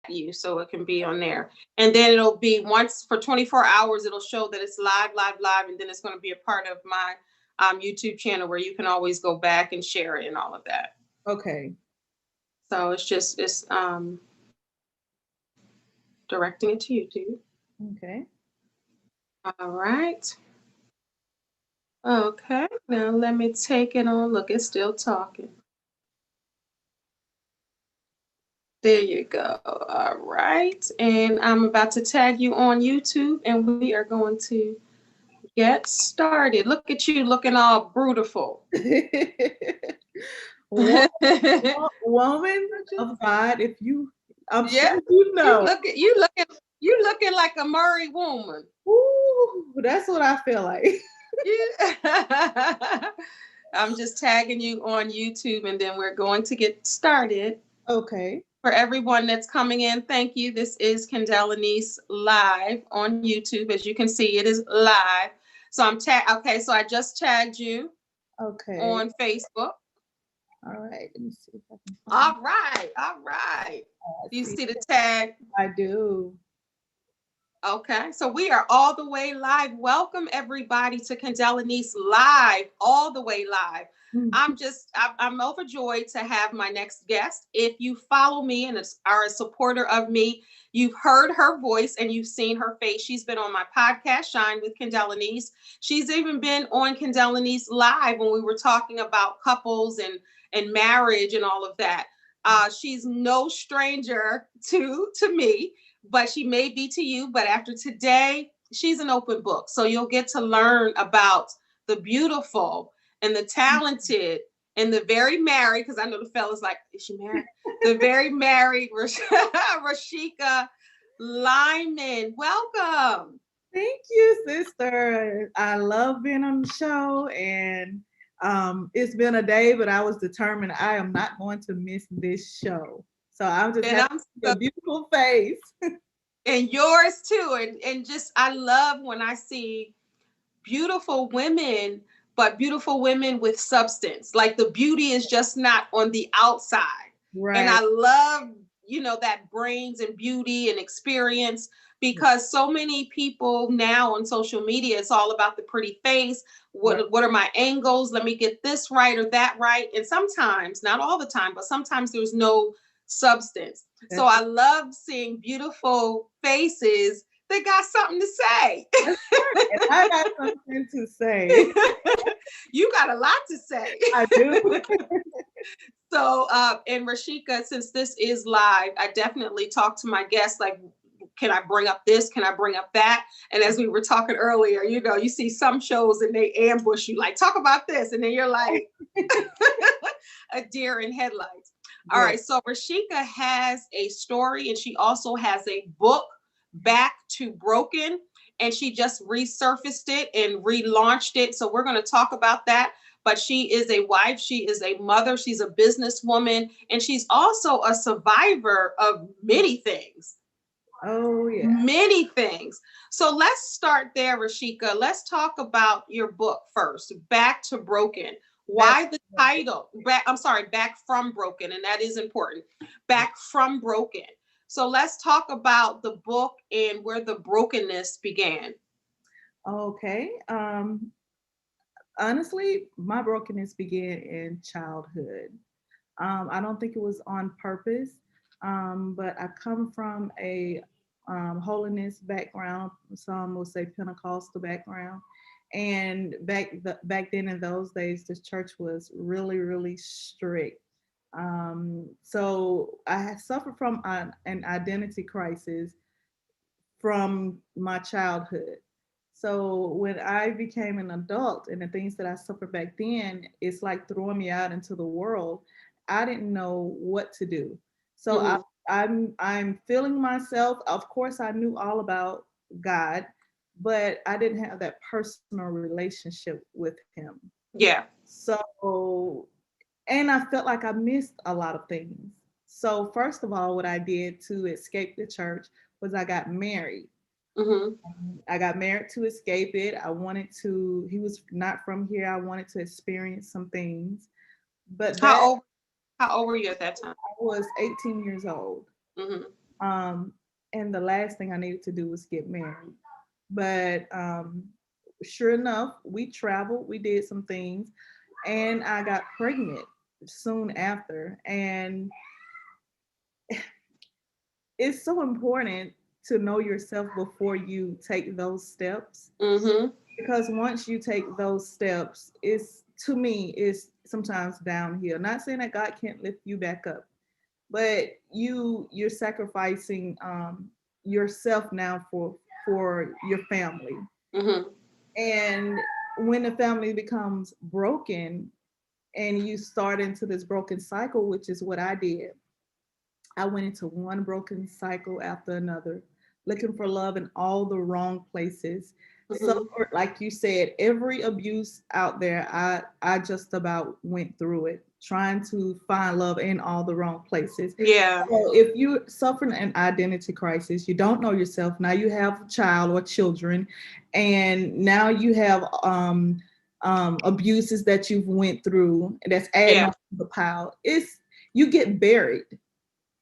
you so it can be on there. And then it'll be once for 24 hours, it'll show that it's live, live, live. And then it's going to be a part of my YouTube channel where you can always go back and share it and all of that. Okay. So it's directing it to YouTube. Okay. All right. Okay. Now let me take it on. Look, it's still talking. There you go. All right. And I'm about to tag you on YouTube and we are going to get started. Look at you looking all beautiful. Woman of God, if you, I'm yeah, sure you know. You looking like a Murray woman. Ooh, that's what I feel like. Yeah. I'm just tagging you on YouTube and then we're going to get started. Okay. For everyone that's coming in, thank you. This is Kendell Lenice live on YouTube. As you can see, it is live. So okay, so I just tagged you on Facebook. All right. Let me see if I can find All right. All right. Do you see see the tag? I do. Okay, so we are all the way live. Welcome everybody to Kendell Lenice live, all the way live. I'm overjoyed to have my next guest. If you follow me and are a supporter of me, you've heard her voice and you've seen her face. She's been on my podcast, Shine with Kendell Lenice. She's even been on Kendell Lenice live when we were talking about couples and marriage and all of that. She's no stranger to me, but she may be to you. But after today, she's an open book. So you'll get to learn about the beautiful and the talented and the very married, because I know the fella's like, is she married? The very married Rosheka Lyman. Welcome. Thank you, sister. I love being on the show, and it's been a day, but I was determined I am not going to miss this show. So I'm just having a beautiful face. And yours too. And just I love when I see beautiful women, but beautiful women with substance. Like the beauty is just not on the outside. Right. And I love, that brains and beauty and experience, because so many people now on social media, it's all about the pretty face. What are my angles? Let me get this right or that right. And sometimes, not all the time, but sometimes there's no substance. So I love seeing beautiful faces that got something to say. I got something to say. You got a lot to say. I do. So, and Rosheka, since this is live, I definitely talk to my guests like, can I bring up this? Can I bring up that? And as we were talking earlier, you see some shows and they ambush you, like, talk about this. And then you're like a deer in headlights. All right. So Rosheka has a story and she also has a book, Back to Broken. And she just resurfaced it and relaunched it. So we're going to talk about that. But she is a wife, she is a mother, she's a businesswoman, and she's also a survivor of many things. Oh, yeah. Many things. So let's start there, Rosheka. Let's talk about your book first, Back to Broken. Why the title? Back from Broken. And that is important. Back from Broken. So let's talk about the book and where the brokenness began. Okay. Honestly, my brokenness began in childhood. I don't think it was on purpose, but I come from a holiness background. Some will say Pentecostal background. And back then in those days, the church was really, really strict. So I had suffered from an identity crisis from my childhood. So when I became an adult and the things that I suffered back then, it's like throwing me out into the world. I didn't know what to do. So I'm feeling myself. Of course, I knew all about God, but I didn't have that personal relationship with Him. Yeah. So, and I felt like I missed a lot of things. So first of all, what I did to escape the church was I got married. I got married to escape it. He was not from here. I wanted to experience some things. But how old were you at that time? I was 18 years old. Um, and the last thing I needed to do was get married. But sure enough, we traveled, we did some things, and I got pregnant soon after. And it's so important to know yourself before you take those steps, Mm-hmm. because once you take those steps, it's, to me, it's sometimes downhill. Not saying that God can't lift you back up, but you're sacrificing yourself now for your family. Mm-hmm. And when the family becomes broken and you start into this broken cycle, which is what I did, I went into one broken cycle after another, looking for love in all the wrong places. Mm-hmm. Suffered, like you said, every abuse out there. I just about went through it, trying to find love in all the wrong places. Yeah. So if you're suffering an identity crisis, you don't know yourself. Now you have a child or children, and now you have abuses that you've went through that's adding Yeah. on to the pile. It's, you get buried,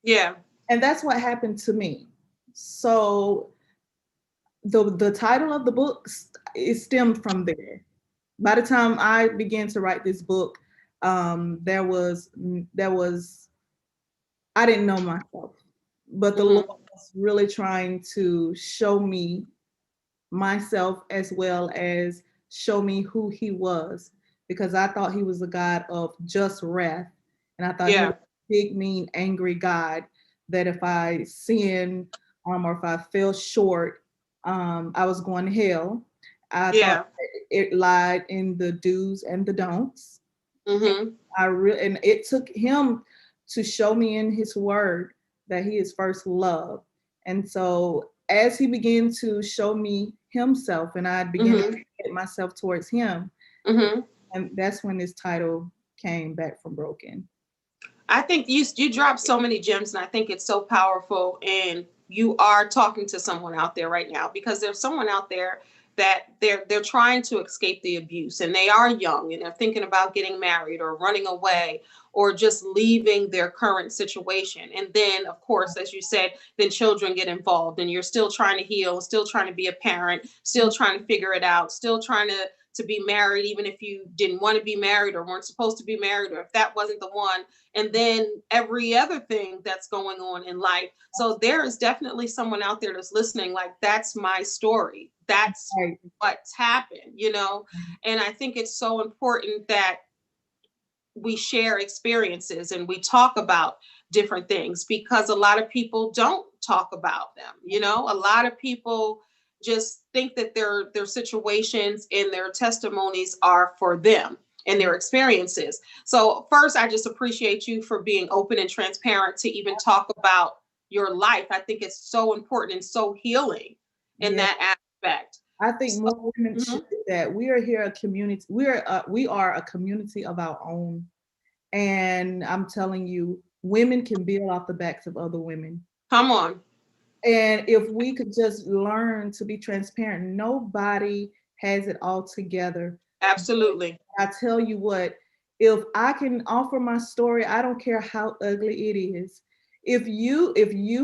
Yeah. and that's what happened to me. So the title of the book is stemmed from there. By the time I began to write this book, there was I didn't know myself, but the Lord Mm-hmm. was really trying to show me myself as well as show me who He was, because I thought He was a God of just wrath, and I thought He was Yeah. a big, mean, angry God, that if I sinned, or if I fell short, I was going to hell. I thought Yeah. it lied in the do's and the don'ts. Mm-hmm. And it took Him to show me in His Word that He is first love. And so as He began to show me Himself, and I began to Mm-hmm. get myself towards Him, Mm-hmm. and that's when this title came back from broken. I think you drop so many gems, and I think it's so powerful. And you are talking to someone out there right now, because there's someone out there that they're trying to escape the abuse, and they are young, and they're thinking about getting married or running away or just leaving their current situation. And then, of course, as you said, then children get involved, and you're still trying to heal, still trying to be a parent, still trying to figure it out, still trying to be married, even if you didn't want to be married or weren't supposed to be married, or if that wasn't the one, and then every other thing that's going on in life. So there is definitely someone out there that's listening, like, that's my story. That's Right. what's happened, you know? And I think it's so important that we share experiences and we talk about different things, because a lot of people don't talk about them. You know, a lot of people just think that their situations and their testimonies are for them and their experiences. So first, I just appreciate you for being open and transparent to even talk about your life. I think it's so important and so healing in Yeah. that aspect. I think So, more women should mhm. do that. We are here a community. We are a community of our own, and I'm telling you, women can build off the backs of other women. Come on. And if we could just learn to be transparent, nobody has it all together. Absolutely. I tell you what, if I can offer my story, I don't care how ugly it is. If you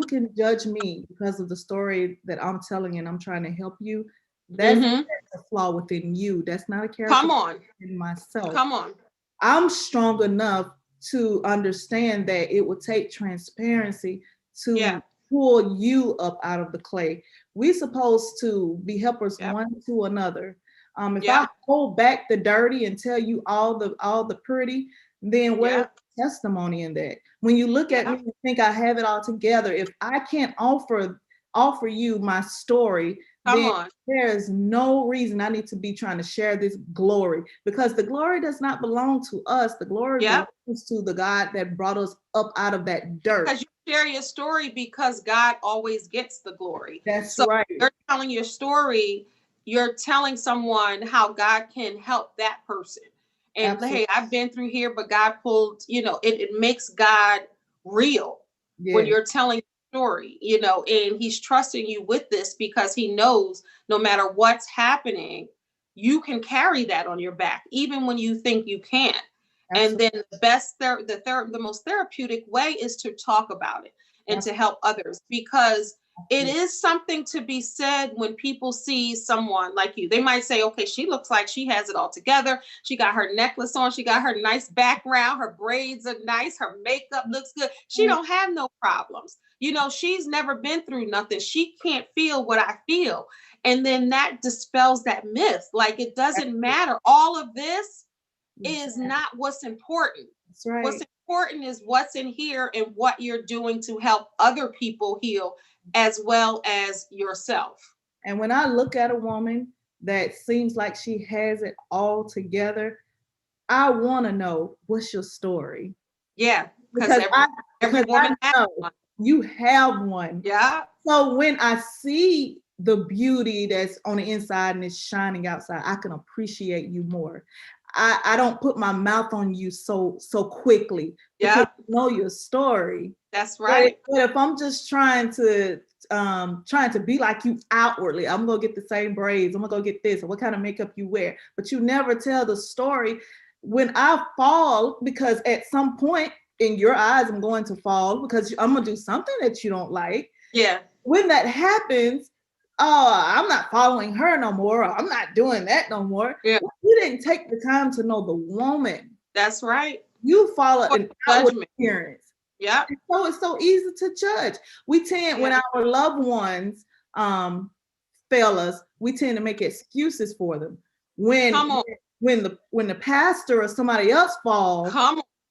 can judge me because of the story that I'm telling and I'm trying to help you, that's Hmm. a flaw within you. That's not a character Come on. in myself. Come on. I'm strong enough to understand that it would take transparency Yeah. to pull you up out of the clay. We're supposed to be helpers Yep. one to another. If I Yep. hold back the dirty and tell you all the pretty, then where's Yep. the testimony in that? When you look at me Yep. and think I have it all together, if I can't offer you my story, Come then on. there is no reason I need to be trying to share this glory, because the glory does not belong to us. The glory Yep. belongs to the God that brought us up out of that dirt. Because you share your story, because God always gets the glory. That's So right. you're telling your story, you're telling someone how God can help that person. And Absolutely. hey, I've been through here, but God pulled, it makes God real when Yes. you're telling your story, and He's trusting you with this, because He knows no matter what's happening, you can carry that on your back, even when you think you can't. And Absolutely. then the most therapeutic way is to talk about it. and to help others, because it is something to be said when people see someone like you. They might say, okay, she looks like she has it all together. She got her necklace on. She got her nice background. Her braids are nice. Her makeup looks good. She don't have no problems. You know, she's never been through nothing. She can't feel what I feel. And then that dispels that myth. Like, it doesn't matter. All of this is not what's important. That's right. What's important is what's in here and what you're doing to help other people heal as well as yourself. And when I look at a woman that seems like she has it all together, I want to know, what's your story? Yeah, because every woman has one. You have one. Yeah. So when I see the beauty that's on the inside and it's shining outside, I can appreciate you more. I don't put my mouth on you so quickly because I know your story. That's right. But if I'm just trying to be like you outwardly, I'm gonna get the same braids, I'm gonna go get this, or what kind of makeup you wear, but you never tell the story. When I fall, because at some point in your eyes I'm going to fall because I'm gonna do something that you don't like. Yeah. When that happens, oh, I'm not following her no more. I'm not doing that no more. Yeah. You didn't take the time to know the woman. That's right. You follow an outward appearance. Yeah. So it's so easy to judge. We tend, when our loved ones fail us, we tend to make excuses for them. When the pastor or somebody else falls,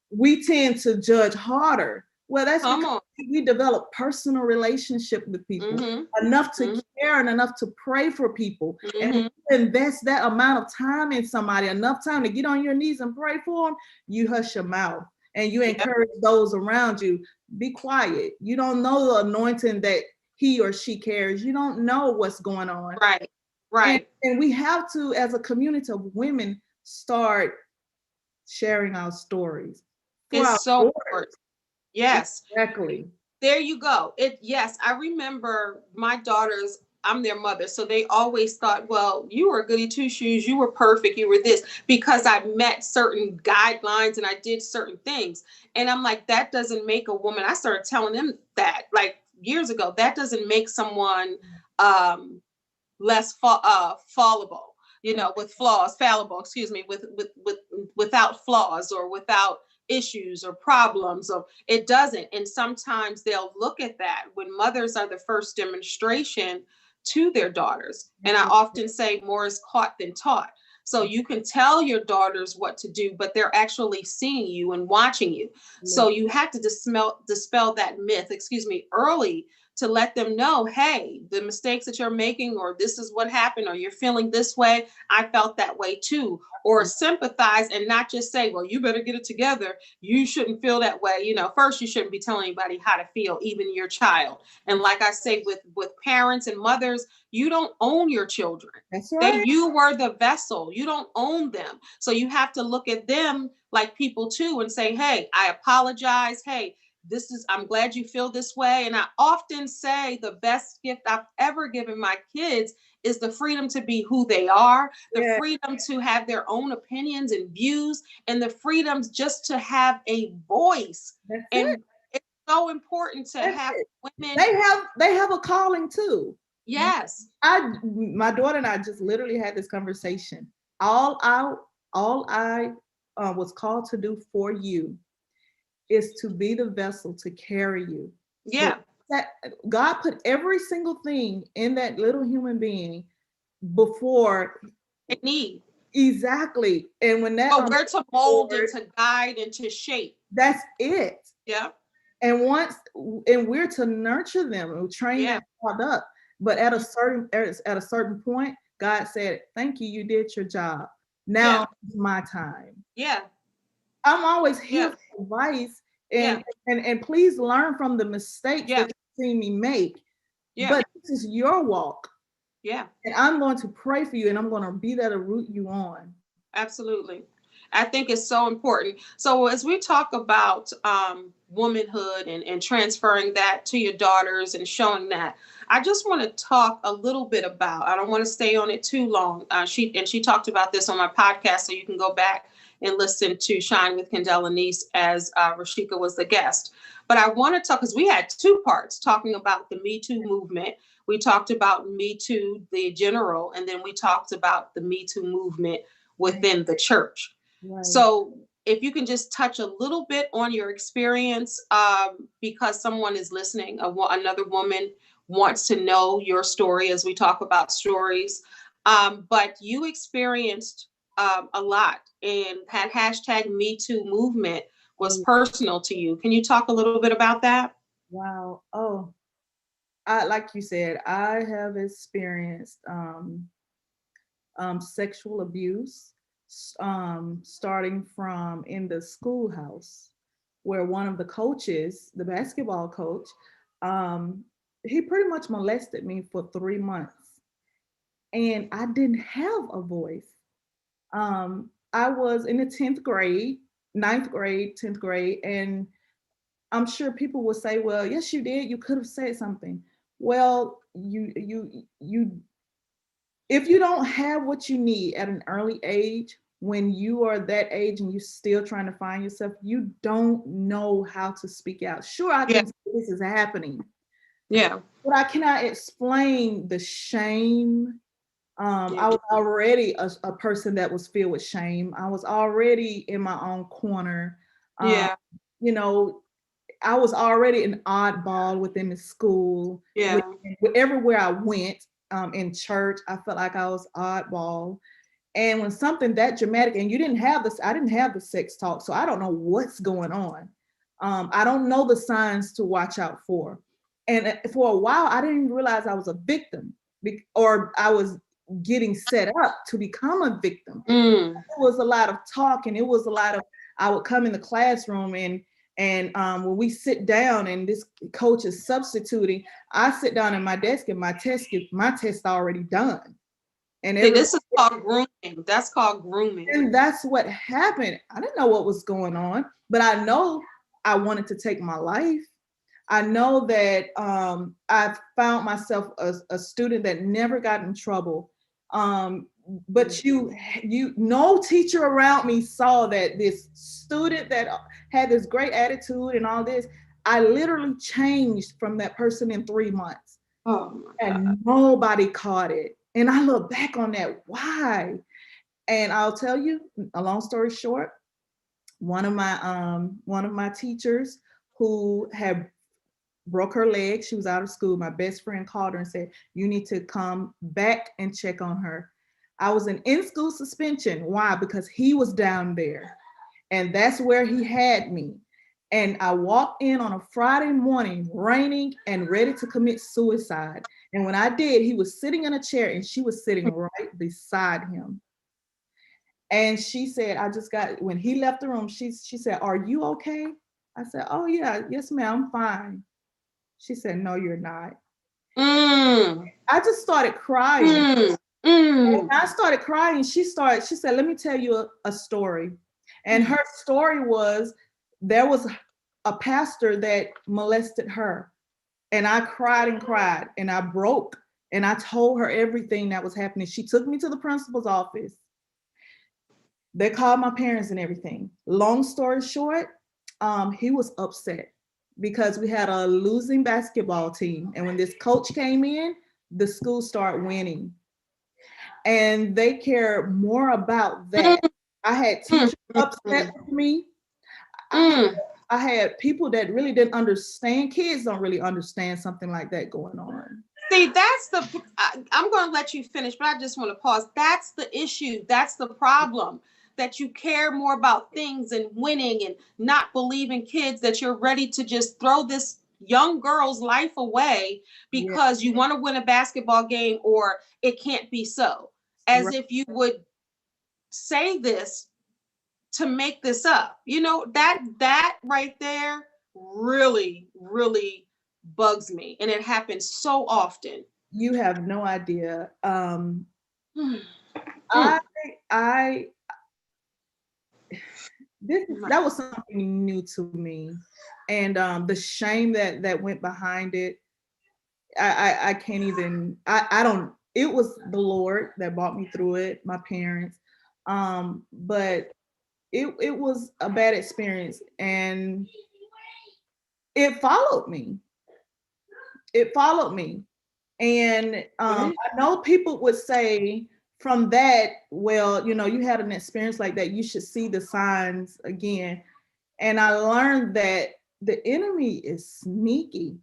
we tend to judge harder. Well, that's because we develop personal relationship with people enough to care and enough to pray for people. And when you invest that amount of time in somebody, enough time to get on your knees and pray for them, you hush your mouth and you encourage those around you. Be quiet. You don't know the anointing that he or she carries. You don't know what's going on. Right. Right. And we have to, as a community of women, start sharing our stories. It's so important. Yes. Exactly. There you go. Yes, I remember my daughters, I'm their mother. So they always thought, well, you were a goody two shoes. You were perfect. You were this, because I met certain guidelines and I did certain things. And I'm like, that doesn't make a woman. I started telling them that like years ago, that doesn't make someone less fallible, you know, with flaws, fallible, excuse me, without flaws or without issues or problems, or it doesn't. And sometimes they'll look at that when mothers are the first demonstration to their daughters. And I often say more is caught than taught. So you can tell your daughters what to do, but they're actually seeing you and watching you. So you have to dispel that myth, early, to let them know, hey, the mistakes that you're making, or this is what happened, or you're feeling this way, I felt that way too. Or sympathize and not just say, well, you better get it together. You shouldn't feel that way. You know, first, you shouldn't be telling anybody how to feel, even your child. And like I say, with parents and mothers, you don't own your children. That's right. You were the vessel. You don't own them. So you have to look at them like people too and say, hey, I apologize. Hey, I'm glad you feel this way. And I often say the best gift I've ever given my kids is the freedom to be who they are, the freedom to have their own opinions and views, and the freedom just to have a voice. It's so important to have women. They have a calling too. Yes. My daughter and I just literally had this conversation. All I was called to do for you is to be the vessel to carry you. Yeah. That God put every single thing in that little human being before it need. Exactly. And when that we're to mold and to guide and to shape. That's it. Yeah. And we're to nurture them and train that child up. But at a certain point, God said, thank you, you did your job. Now it's my time. Yeah. I'm always here for advice and please learn from the mistakes that you see me make. Yeah. But this is your walk. Yeah. And I'm going to pray for you and I'm going to be there to root you on. Absolutely. I think it's so important. So as we talk about womanhood and transferring that to your daughters and showing that, I just want to talk a little bit about, I don't want to stay on it too long. She talked about this on my podcast, so you can go back and listen to Shine with Kendell Lenice as Rosheka was the guest. But I want to talk, because we had two parts talking about the Me Too movement. We talked about Me Too, the general, and then we talked about the Me Too movement within the church. Right. So if you can just touch a little bit on your experience, because someone is listening, another woman wants to know your story as we talk about stories. But you experienced a lot, and had hashtag Me Too movement was Oh, personal to you. Can you talk a little bit about that? wow. Oh, I like you said, I have experienced sexual abuse, starting from in the schoolhouse, where one of the coaches, the basketball coach, um, he pretty much molested me for 3 months, and I didn't have a voice. I was in the 10th grade, ninth grade, 10th grade, and I'm sure people will say, "Well, yes, you did. You could have said something." Well, you if you don't have what you need at an early age, when you are that age and you're still trying to find yourself, you don't know how to speak out. Sure, I Yeah, can say this is happening, yeah, but I cannot explain the shame. yeah, I was already a person that was filled with shame. I was already in my own corner. Um, yeah, you know, I was already an oddball within the school. With, yeah. with everywhere I went, in church, I felt like I was oddball. And when something that dramatic, and you didn't have this, I didn't have the sex talk, so I don't know what's going on. I don't know the signs to watch out for. And for a while, I didn't even realize I was a victim, or I was getting set up to become a victim. Mm. It was a lot of talking. It was a lot of, I would come in the classroom, and when we sit down and this coach is substituting, I sit down at my desk and my test already done. And See, everybody, this is called grooming. That's called grooming. and that's what happened. I didn't know what was going on, but I know I wanted to take my life. I know that I found myself a student that never got in trouble. But no teacher around me saw that this student that had this great attitude and all this. I literally changed from that person in 3 months, Oh my God. and nobody caught it. And I look back on that, why? And I'll tell you, a long story short, one of my teachers who had broke her leg. She was out of school. My best friend called her and said, "You need to come back and check on her." I was in school suspension. Why? Because he was down there. And that's where he had me. And I walked in on a Friday morning, raining and ready to commit suicide. And when I did, he was sitting in a chair and she was sitting right beside him. And she said, I just got, when he left the room, she said, "Are you okay?" I said, "Oh, yeah, yes, ma'am, I'm fine." She said, "No, you're not." Mm. I just started crying. Mm. And Mm. I started crying. She said, "Let me tell you a story." And Mm. her story was, there was a pastor that molested her. And I cried and cried and I broke and I told her everything that was happening. She took me to the principal's office. They called my parents and everything. Long story short, he was upset because we had a losing basketball team. And when this coach came in, the school started winning. And they care more about Mm. that. I had Mm. teachers upset Mm. with me. I had, Mm. I had people that really didn't understand. Kids don't really understand something like that going on. See, that's I'm going to let you finish, but I just want to pause. That's the issue. That's the problem. That you care more about things and winning and not believing kids, that you're ready to just throw this young girl's life away Yeah, because you want to win a basketball game, or it can't be so. As right. if you would say this to make this up. That right there really, really bugs me. And it happens so often. You have no idea. Mm. I, Mm. I, My- that was something new to me, and the shame that went behind it. I can't even. I don't. It was the Lord that brought me through it. My parents, but it was a bad experience, and it followed me. It followed me. And Mhm. I know people would say from that, well, you had an experience like that, you should see the signs again. And I learned that the enemy is sneaky.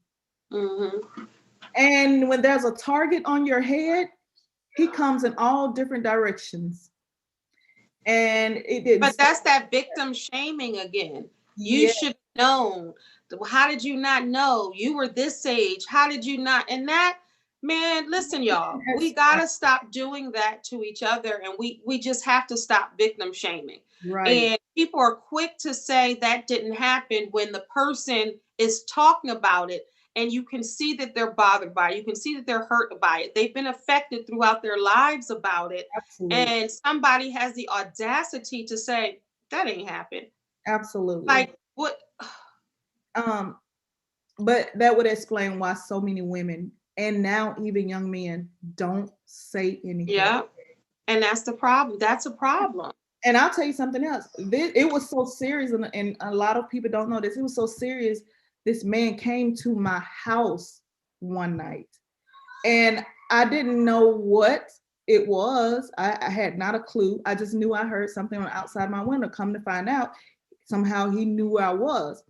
Mhm. And when there's a target on your head, he comes in all different directions. And it didn't But stop. that's that victim shaming again. You Yeah, should have known. How did you not know? You were this age. How did you not? And that, man, listen, y'all, we that's gotta stop doing that to each other, and we just have to stop victim shaming. right. And people are quick to say that didn't happen when the person is talking about it, and you can see that they're bothered by it. You can see that they're hurt by it. They've been affected throughout their lives about it, Absolutely. and somebody has the audacity to say that ain't happened. Absolutely. Like what? Um, but that would explain why so many women and now even young men don't say anything. Yeah, and that's the problem. That's a problem. And I'll tell you something else. It was so serious, and a lot of people don't know this. It was so serious. This man came to my house one night, and I didn't know what it was. I had not a clue. I just knew I heard something on outside my window. Come to find out, somehow he knew where I was.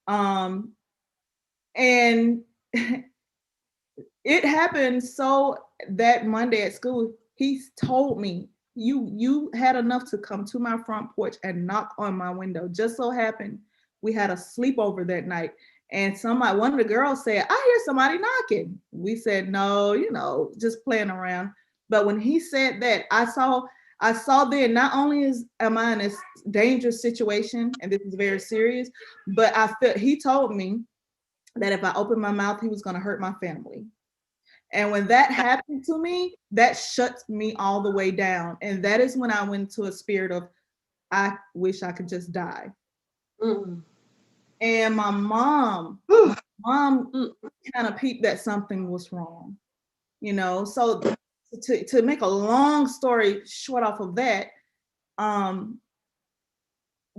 Um, and it happened so that Monday at school, he told me, you had enough to come to my front porch and knock on my window. Just so happened we had a sleepover that night. And one of the girls said, I hear somebody knocking. We said, no, just playing around. But when he said that, I saw then not only am I in this dangerous situation, and this is very serious, but I felt he told me that if I opened my mouth, he was going to hurt my family. And when that happened to me, that shuts me all the way down. And that is when I went into a spirit of, I wish I could just die. Mm. And my mom, Whew. Mm. kind of peeped that something was wrong, So to make a long story short off of that,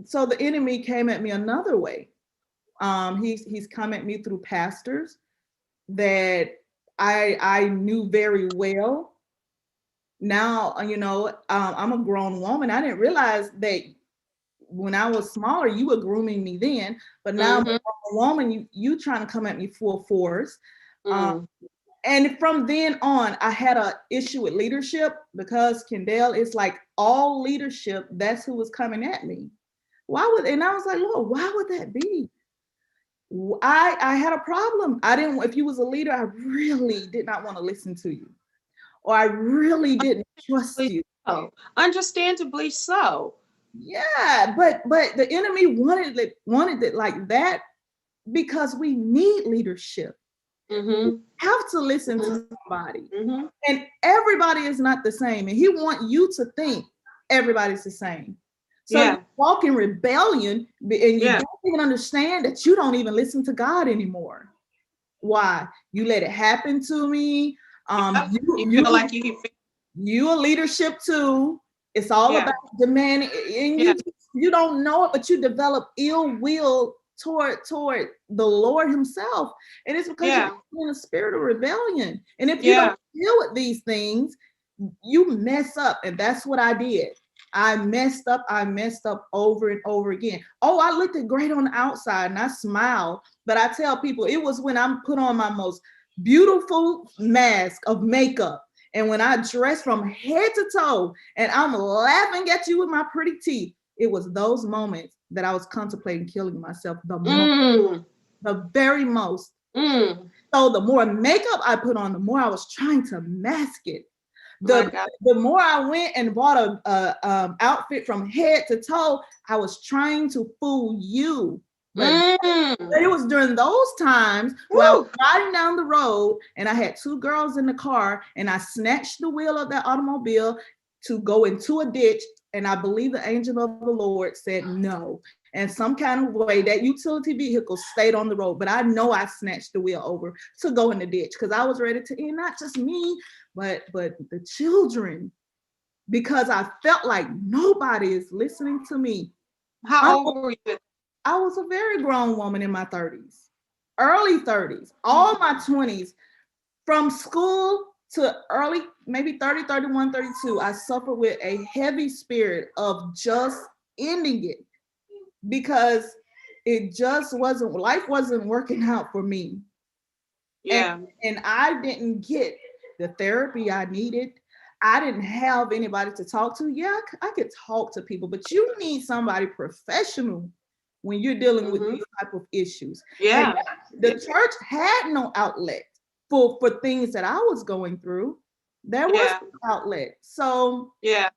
so the enemy came at me another way. He's come at me through pastors that I knew very well. Now, I'm a grown woman. I didn't realize that when I was smaller, you were grooming me then, but now I'm a Mhm. grown woman, you trying to come at me full force. Um, Mm. and from then on, I had a issue with leadership because Kendell is like all leadership. That's who was coming at me. And I was like, Lord, why would that be? I had a problem. I didn't, if you was a leader, I really did not want to listen to you, or I really didn't trust you. So, understandably so. Yeah, but the enemy wanted it like that because we need leadership. We Mhm. have to listen to Mhm. somebody. Mhm. And everybody is not the same. And he want you to think everybody's the same. So you Yeah. walk in rebellion and you Yeah. don't even understand that you don't even listen to God anymore. Why? You let it happen to me. Yep. You You feel you like you can feel. you a leadership too. It's all Yeah. about demanding, and Yeah. you don't know it, but you develop ill will toward the Lord Himself, and it's because you're Yeah. in a spirit of rebellion. And if you don't Yeah. deal with these things, you mess up, and that's what I did. I messed up. I messed up over and over again. Oh, I looked great on the outside and I smiled, but I tell people it was when I put on my most beautiful mask of makeup and when I dress from head to toe and I'm laughing at you with my pretty teeth, it was those moments that I was contemplating killing myself Mm. the very most. Mm. So the more makeup I put on, the more I was trying to mask it. My The God. the more I went and bought a outfit from head to toe, I was trying to fool you. But Mm. it was during those times where I was Woo. riding down the road and I had two girls in the car and I snatched the wheel of that automobile to go into a ditch. And I believe the angel of the Lord said no. And some kind of way that utility vehicle stayed on the road. But I know I snatched the wheel over to go in the ditch because I was ready to end not just me, but the children, because I felt like nobody is listening to me. How I, old were you? I was a very grown woman in my 30s, early 30s, Mm. all my 20s, from school to early, maybe 30, 31, 32. I suffered with a heavy spirit of just ending it because it just wasn't, life wasn't working out for me. and Yeah. and I didn't get the therapy I needed. I didn't have anybody to talk to. Yeah, I could talk to people, but you need somebody professional when you're dealing with Mm-hmm. these type of issues. And Yeah. the church had no outlet for things that I was going through. There was Yeah. no outlet. So Yeah.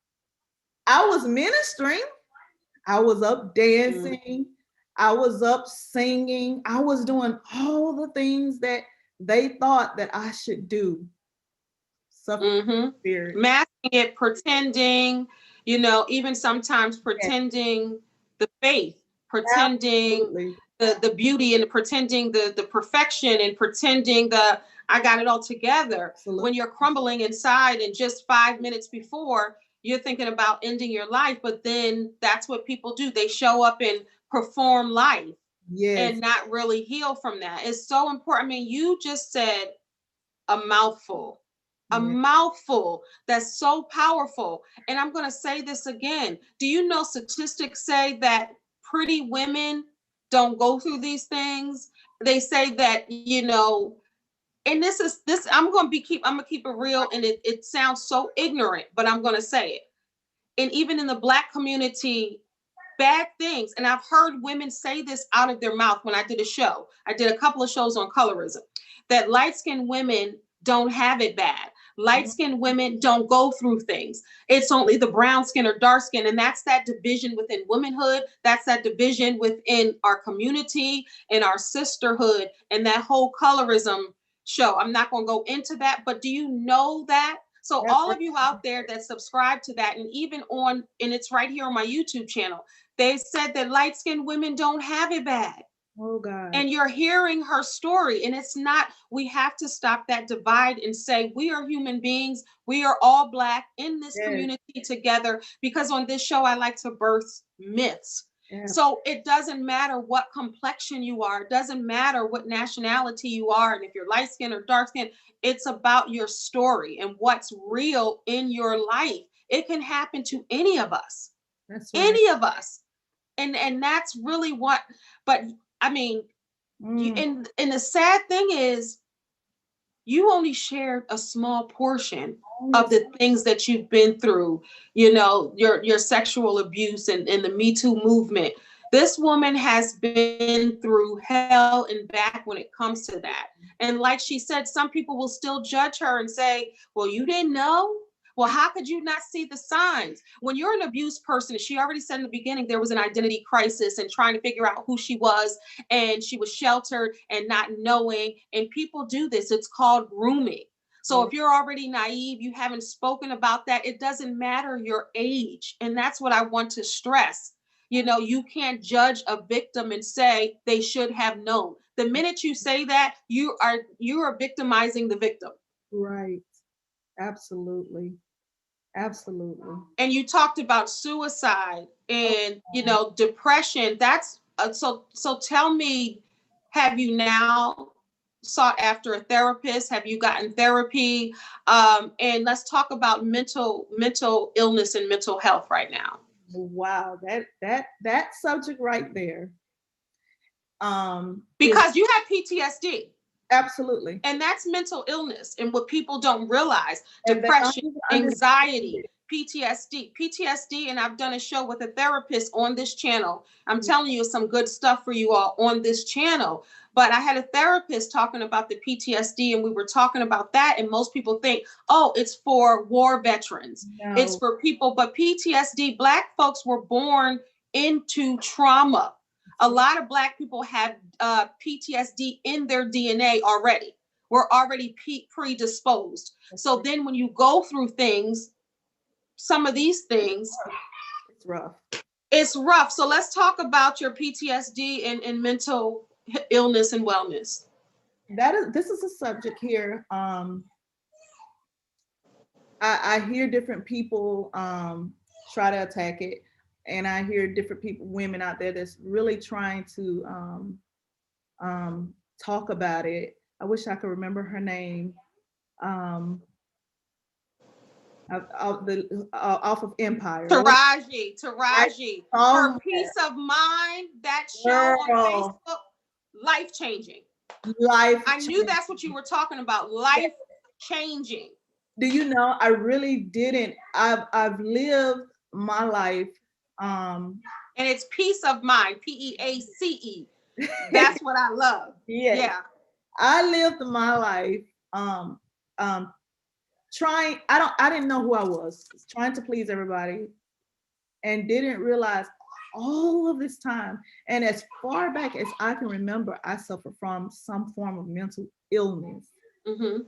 I was ministering. I was up Mm-hmm. dancing. I was up singing. I was doing all the things that they thought that I should do. Suffer Mm-hmm. spirit. Masking it, pretending, even sometimes Yes, pretending the faith, pretending absolutely. the beauty, and pretending the perfection, and pretending the I got it all together, Absolutely. when you're crumbling inside, and just 5 minutes before you're thinking about ending your life. But then that's what people do. They show up and perform life Yes. and not really heal from that. It's so important. I mean, you just said a mouthful, a Yes. mouthful that's so powerful. And I'm going to say this again. Do you know statistics say that pretty women don't go through these things? They say that, and this I'm going to keep it real, and it sounds so ignorant, but I'm going to say it. And even in the Black community, bad things. And I've heard women say this out of their mouth. When I did a show, I did a couple of shows on colorism, that light skinned women don't have it bad. Light skinned women don't go through things. It's only the brown skin or dark skin. And that's that division within womanhood. That's that division within our community and our sisterhood and that whole colorism show. I'm not going to go into that, but do you know that? So That's all right. of you out there that subscribe to that, and even and it's right here on my YouTube channel, they said that light skinned women don't have it bad. Oh God. And you're hearing her story. And it's not, we have to stop that divide and say, we are human beings. We are all Black in this Yes. community together. Because on this show, I like to birth myths. Yes. So it doesn't matter what complexion you are, it doesn't matter what nationality you are, and if you're light skinned or dark skinned, it's about your story and what's real in your life. It can happen to any of us, That's right. any of us. And that's really what, but I mean, Mm. and the sad thing is, you only shared a small portion of the things that you've been through, your sexual abuse, and the Me Too movement. This woman has been through hell and back when it comes to that. And like she said, some people will still judge her and say, well, you didn't know. Well, how could you not see the signs? When you're an abused person, she already said in the beginning there was an identity crisis and trying to figure out who she was, and she was sheltered and not knowing. And people do this. It's called grooming. So Yes. if you're already naive, you haven't spoken about that, it doesn't matter your age. And that's what I want to stress. You can't judge a victim and say they should have known. The minute you say that, you are victimizing the victim. Right. Absolutely. Absolutely. And you talked about suicide and depression. That's so tell me, have you now sought after a therapist? Have you gotten therapy? And let's talk about mental illness and mental health right now, Wow. That subject right there. Is because you have PTSD. absolutely. And that's mental illness. And what people don't realize, And they depression, understand anxiety, it. PTSD. And I've done a show with a therapist on this channel. I'm telling you some good stuff for you all on this channel. But I had a therapist talking about the PTSD, and we were talking about that. And most people think, oh, it's for war veterans, it's No. for people. But PTSD, Black folks were born into trauma. A lot of Black people have PTSD in their DNA already. We're already predisposed. So then when you go through things, some of these things, It's rough. it's rough. So let's talk about your PTSD and mental illness and wellness. This is a subject here. I hear different people try to attack it, and I hear different people, women out there that's really trying to talk about it. I wish I could remember her name. Um, off of Empire. I Taraji, her saw peace of mind, that show her on girl, Facebook, life changing. life I knew change. that's what you were talking about, life changing. Do you know? I really didn't. I've lived my life. Um, And it's peace of mind, PEACE. That's what I love. yes, Yeah. I lived my life. Um, um, trying. I didn't know who I was. Trying to please everybody, and didn't realize all of this time. And as far back as I can remember, I suffered from some form of mental illness. Mm-hmm.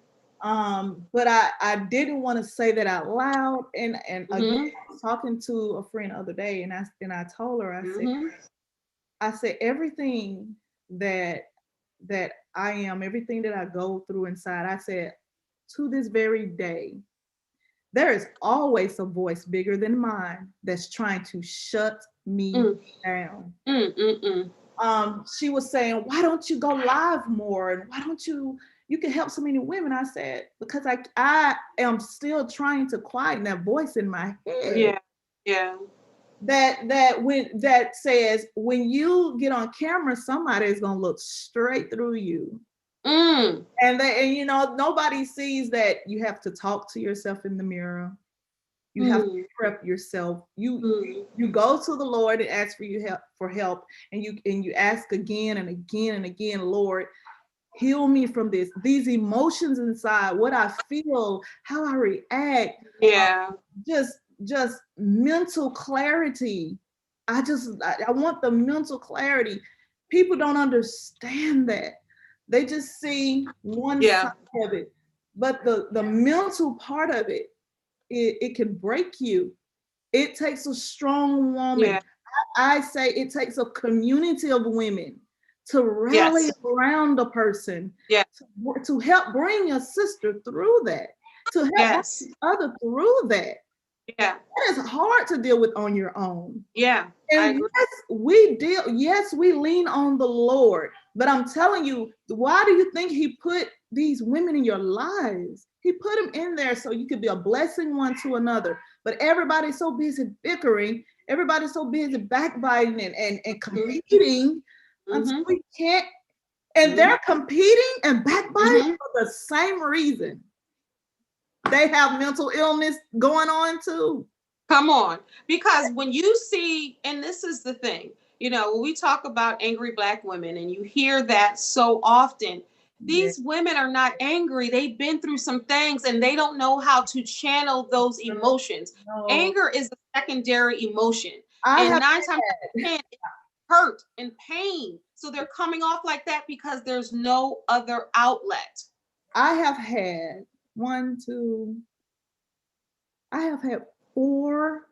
But I didn't want to say that out loud. And again, Mm-hmm. I was talking to a friend the other day, and I told her, Mm-hmm. I said everything that I am, everything that I go through inside, I said, to this very day, there is always a voice bigger than mine that's trying to shut me Mm. down. Mm, mm, mm. She was saying, why don't you go live more? And why don't you can help so many women? I said, because I am still trying to quieten that voice in my head Yeah. Yeah. that says when you get on camera, somebody is gonna look straight through you. Mm. And you know, nobody sees that you have to talk to yourself in the mirror. You have to Mm. prep yourself. Mm. You go to the Lord and ask for help, and you ask again and again and again, Lord, heal me from these emotions inside, what I feel, how I react, uh, Yeah. just mental clarity. I want the mental clarity. People don't understand that. They just see one Yeah. side of it, but the mental part of it can break you. It takes a strong woman. Yeah. I say it takes a community of women to rally Yes. around a person, Yeah. to help bring your sister through that, to help bring Yes. the other through that. Yeah. That is hard to deal with on your own. Yeah. I And agree. yes, we lean on the Lord. But I'm telling you, why do you think he put these women in your lives? He put them in there so you could be a blessing one to another. But everybody's so busy bickering, everybody's so busy backbiting and competing until Mm-hmm. we can't. And Mm-hmm. they're competing and backbiting Mm-hmm. for the same reason. They have mental illness going on too. Come on. Because when you see, and this is the thing, when we talk about angry Black women and you hear that so often, Yeah. these women are not angry. They've been through some things and they don't know how to channel those emotions. No. Anger is a secondary emotion. I And have 9 times out of 10, it's hurt and pain. So they're coming off like that because there's no other outlet. I have had one, two, I have had four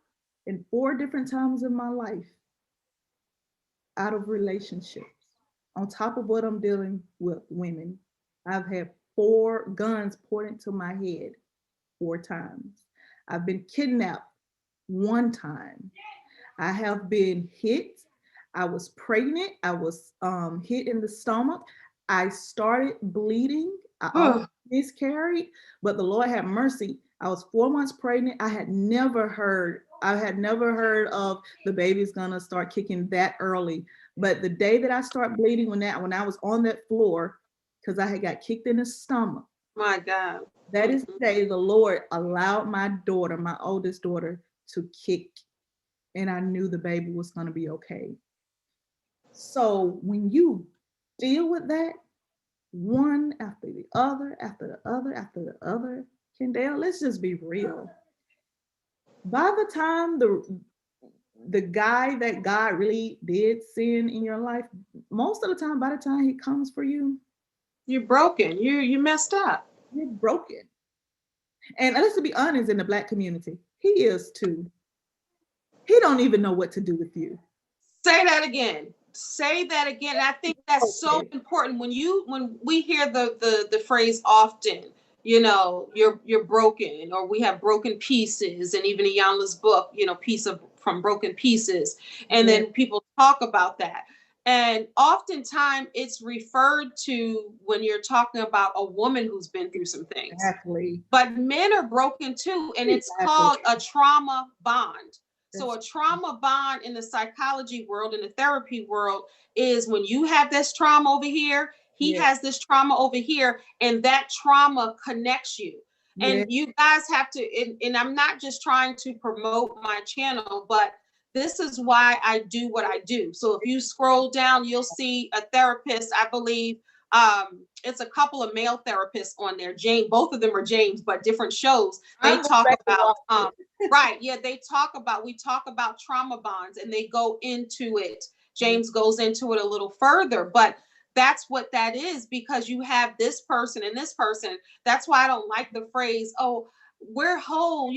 different times in my life out of relationships. On top of what I'm dealing with women, I've had four guns pointed to my head four times. I've been kidnapped one time. I have been hit. I was pregnant. I was hit in the stomach. I started bleeding. I almost miscarried, but the Lord had mercy. I was 4 months pregnant. I had never heard of the baby's gonna start kicking that early. But the day that I start bleeding, when I was on that floor, because I had got kicked in the stomach, My God. that is the day the Lord allowed my daughter, my oldest daughter, to kick, and I knew the baby was going to be okay. So when you deal with that, one after the other, after the other, after the other, Kendall, let's just be real. By the time the guy that God really did send in your life, most of the time, by the time he comes for you, You're broken. You messed up. you're broken. And let's be honest, in the Black community, he is too. He don't even know what to do with you. Say that again. Say that again. And I think that's so Okay. important when we hear the phrase often, you're broken, or we have broken pieces, and even Iyanla's book, piece of from broken pieces, and Yeah, then people talk about that. And oftentimes it's referred to when you're talking about a woman who's been through some things, exactly. but men are broken too, and it's Exactly. called a trauma bond. So That's a trauma bond in the psychology world, in the therapy world, is when you have this trauma over here, he yeah, has this trauma over here, and that trauma connects you. yeah. And you guys have to, and I'm not just trying to promote my channel, but this is why I do what I do. So if you scroll down, you'll see a therapist, I believe. It's a couple of male therapists on there. James, both of them are James, but different shows. They I'm going talk back to about watch it. right, yeah, we talk about trauma bonds, and they go into it. Yeah. James goes into it a little further, but that's what that is, because you have this person and this person. That's why I don't like the phrase, oh, we're whole,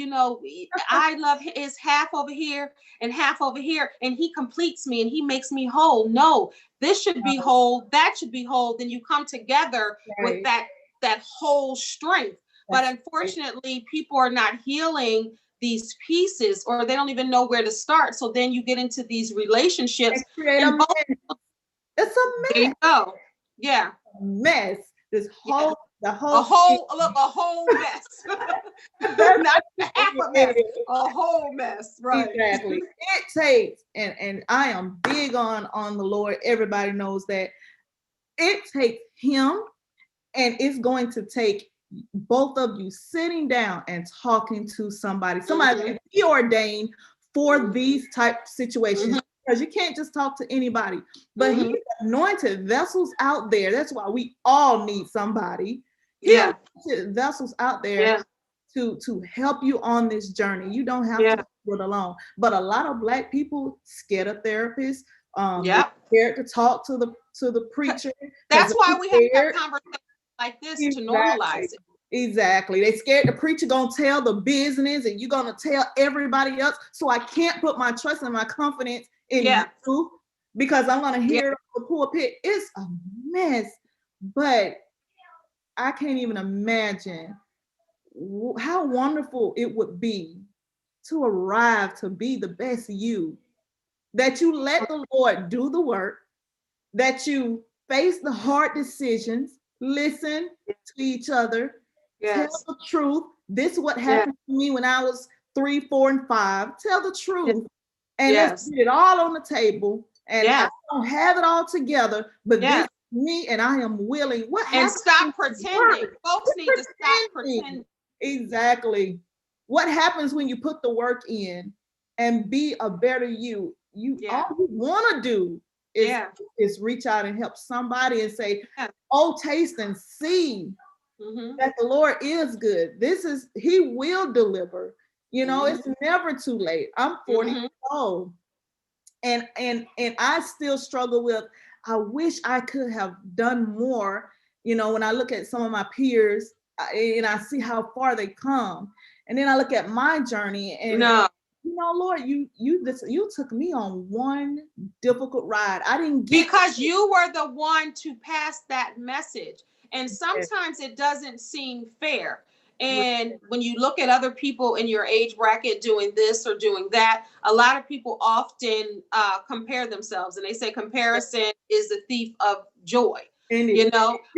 I love his half over here and half over here, and he completes me and he makes me whole. No, this should be No, whole, that should be whole. Then you come together with right. that whole strength. But That's right. unfortunately, people are not healing these pieces, or they don't even know where to start. So then you get into these relationships, And create a and both, mess. It's a there you go. Yeah, mess. This yeah. whole the whole thing. A whole mess. That's Not what half a it mess, is. a whole mess, right? Exactly. It takes, and I am big on the Lord. Everybody knows that it takes him, and it's going to take both of you sitting down and talking to somebody Mm-hmm. that he ordained for Mm-hmm. these type situations, Mm-hmm. because you can't just talk to anybody. But he Mm-hmm. anointed vessels out there. That's why we all need somebody. He Yeah, anointed vessels out there yeah, to help you on this journey. You don't have to yeah, do it alone. But a lot of Black people scared of therapists. They're yep. scared to talk to the preacher because That's why we have to have they're scared. conversations like this to Exactly. normalize it. Exactly. They scared the preacher gonna tell the business and you're gonna tell everybody else. So I can't put my trust and my confidence in Yeah, you because I'm gonna yeah. hear it on the pulpit. It's a mess. But I can't even imagine how wonderful it would be to arrive to be the best you, that you let the Lord do the work, that you face the hard decisions, listen to each other, tell Yes, the truth. This is what yeah, happened to me when I was 3, 4, and 5. Tell the yeah, truth, and let's yes, get it all on the table. And I yeah, don't have it all together, but this yeah. is me, and I am willing. What And happens when stop you work? pretending. Folks Quit need to stop pretending. pretending. Exactly. What happens when you put the work in and be a better you? You Yeah, all you want to do is yeah, is reach out and help somebody and say, yeah. "Oh, taste and see Mm-hmm. that the Lord is good. This is He will deliver." It's Mm-hmm. never too late. I'm 40 years Mm-hmm. old, and I still struggle with. I wish I could have done more. When I look at some of my peers, and I see how far they come, and then I look at my journey, and No, Lord, you took me on one difficult ride. I didn't get because you were the one to pass that message. And it. sometimes it doesn't seem fair. And when you look at other people in your age bracket doing this or doing that, a lot of people often compare themselves, and they say comparison is the thief of joy, And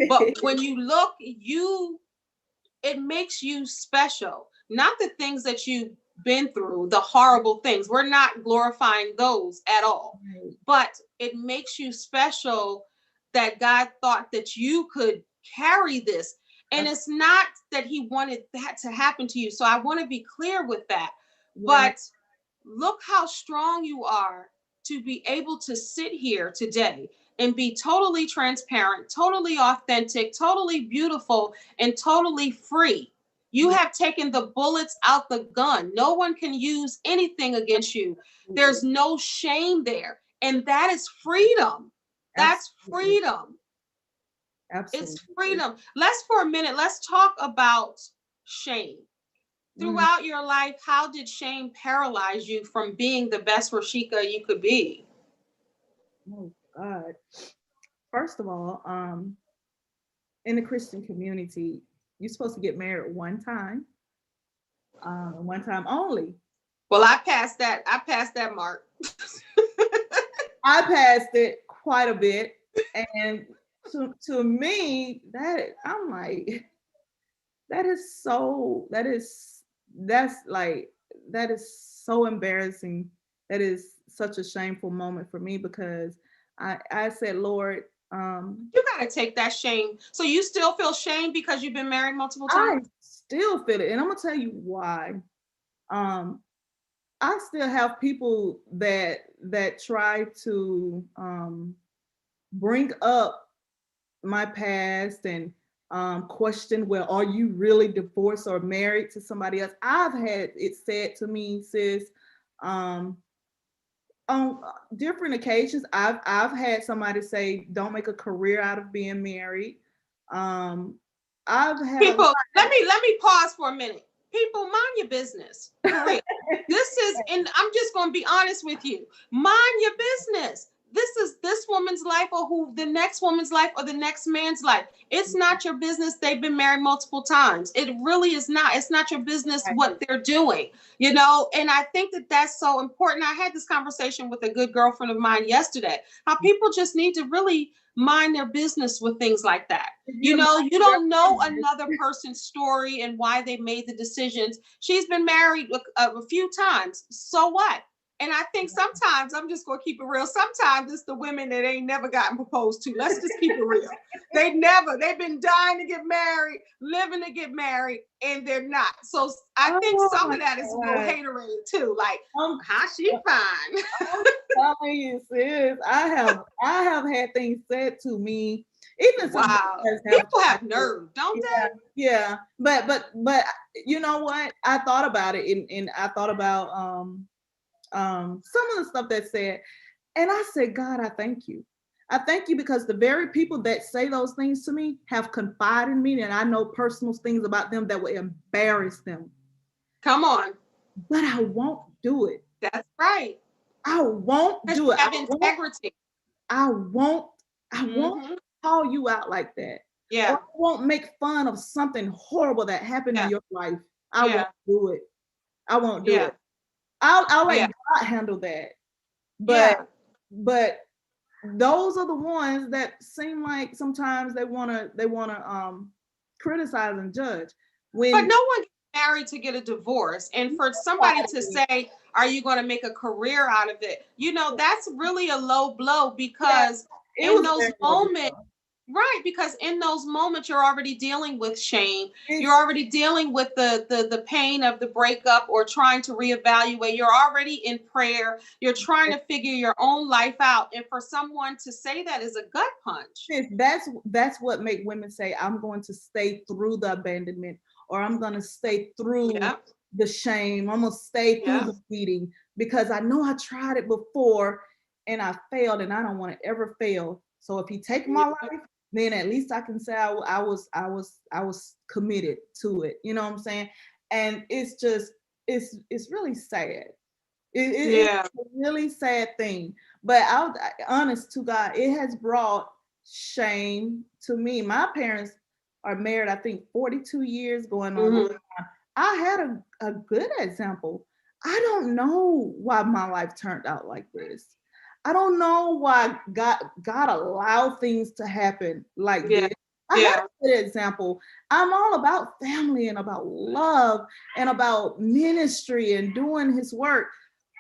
But when you look, it makes you special. Not the things that you've been through, the horrible things. We're not glorifying those at all. But it makes you special that God thought that you could carry this. And it's not that he wanted that to happen to you. So I want to be clear with that. right, But look how strong you are to be able to sit here today and be totally transparent, totally authentic, totally beautiful, and totally free. You have taken the bullets out the gun. No one can use anything against you. There's no shame there. And that is freedom. That's absolutely, freedom. It's absolutely. freedom. For a minute, let's talk about shame. Mm. Throughout your life, how did shame paralyze you from being the best Rosheka you could be? Oh God. First of all, in the Christian community, you're supposed to get married one time only. Well, I passed that. I passed that mark. I passed it quite a bit. And to me, that I'm like, that is so, that's like, that is so embarrassing. That is such a shameful moment for me because I said, Lord, You got to take that shame. So you still feel shame because you've been married multiple I times? still feel it. And I'm gonna tell you why. Um, I still have people that try to bring up my past and question, well, are you really divorced or married to somebody else? I've had it said to me, sis, um, on different occasions. I've had somebody say, don't make a career out of being married. Um, I've had a People, let me pause for a minute. People, mind your business. For real. This is, and I'm just going to be honest with you. Mind your business. This is this woman's life, or who the next woman's life, or the next man's life. It's not your business. They've been married multiple times. It really is not. It's not your business what they're doing, And I think that that's so important. I had this conversation with a good girlfriend of mine yesterday. How people just need to really mind their business with things like that. You don't know another person's story and why they made the decisions. She's been married a few times. So what? And I think sometimes, I'm just going to keep it real. Sometimes it's the women that ain't never gotten proposed to. Let's just keep it real. They've been dying to get married, living to get married, and they're not. So I think some of that is a little haterade too. Like, how she fine? I'm telling you, sis, I have had things said to me. Even wow, people have nerve, don't they? Yeah, but you know what? I thought about it, and I thought about some of the stuff that said, and I said, God, I thank you. I thank you because the very people that say those things to me have confided in me, and I know personal things about them that will embarrass them. Come on. But I won't do it. That's right. I won't do it. Have integrity. I won't call you out like that. Yeah. Or I won't make fun of something horrible that happened in your life. I won't do it. I won't do it. I'll let God handle that. But those are the ones that seem like sometimes they wanna criticize and judge. But no one gets married to get a divorce. And for somebody to say, are you going to make a career out of it? That's really a low blow, because in those moments, right, because in those moments you're already dealing with shame. You're already dealing with the pain of the breakup, or trying to reevaluate. You're already in prayer. You're trying to figure your own life out. And for someone to say that is a gut punch. That's what make women say, I'm going to stay through the abandonment, or I'm going to stay through the shame. I'm going to stay through the beating, because I know I tried it before and I failed, and I don't want to ever fail. So if he take my life, then at least I can say I was committed to it. You know what I'm saying? And it's just, it's really sad. It's a really sad thing. But I'll honest to God, it has brought shame to me. My parents are married, I think 42 years going on. I had a good example. I don't know why my life turned out like this. I don't know why God allowed things to happen like this. I had a good example. I'm all about family and about love and about ministry and doing his work.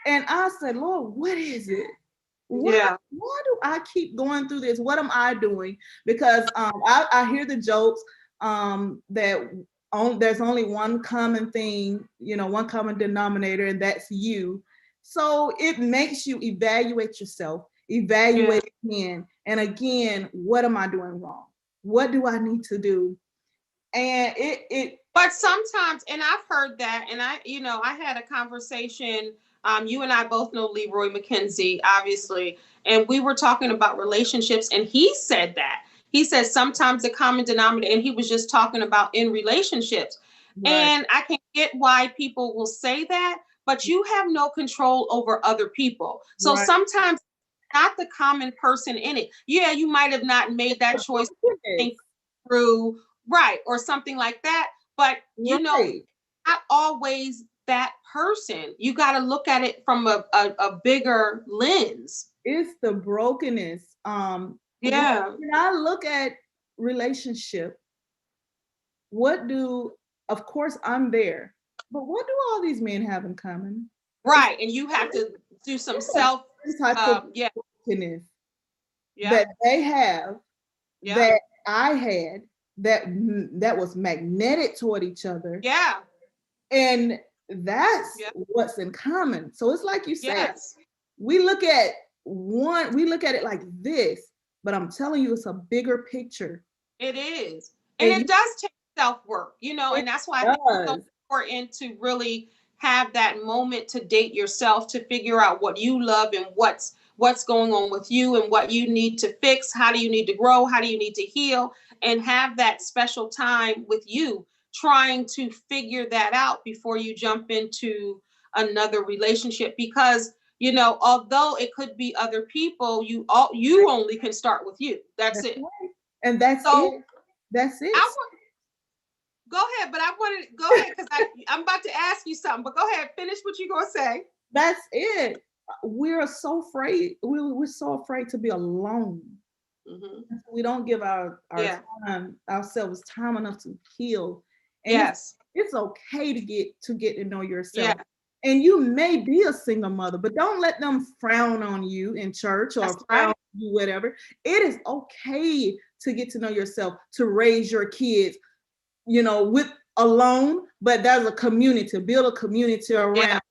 And I said, Lord, what is it? Why do I keep going through this? What am I doing? Because I hear the jokes that there's only one common thing, one common denominator, and that's you. So it makes you evaluate yourself, evaluate again and again. What am I doing wrong? What do I need to do? And but sometimes, and I've heard that, and I had a conversation. You and I both know Leroy McKenzie, obviously, and we were talking about relationships, and he said that. He said sometimes the common denominator, and he was just talking about in relationships. Right. And I can get why people will say that, but you have no control over other people. So sometimes not the common person in it. Yeah, you might have not made that choice through, right, or something like that. But not always that person. You got to look at it from a bigger lens. It's the brokenness. Yeah. When I look at relationship, what do, of course, I'm there, but what do all these men have in common? It's Right. And you have to do some a self, certain type of yeah, brokenness yeah, that they have, yeah, that I had, that was magnetic toward each other, yeah, and that's yeah, what's in common. So it's like you said, yes, we look at we look at it like this, but I'm telling you, it's a bigger picture. it is. And And it does take self work, it and that's why I think it's so does. important to really have that moment to date yourself, to figure out what you love and what's going on with you and what you need to fix. How do you need to grow? How do you need to heal? And have that special time with you, trying to figure that out before you jump into another relationship. Because although it could be other people, you only can start with you. That's That's it. right. And that's it. So That's I it. want go ahead, but I wanted to go ahead because I'm about to ask you something. But go ahead, finish what you're gonna say. That's it. We're so afraid. We're so afraid to be alone. Hmm. We don't give Yeah. ourselves time enough to heal. And Yes. it's okay to get to know Yeah. yourself. And you may be a single mother, but don't let them frown on you in church or That's frown on right. you, whatever. It is okay to get to know yourself, to raise your kids, with alone, but there's a community, build a community Yeah. around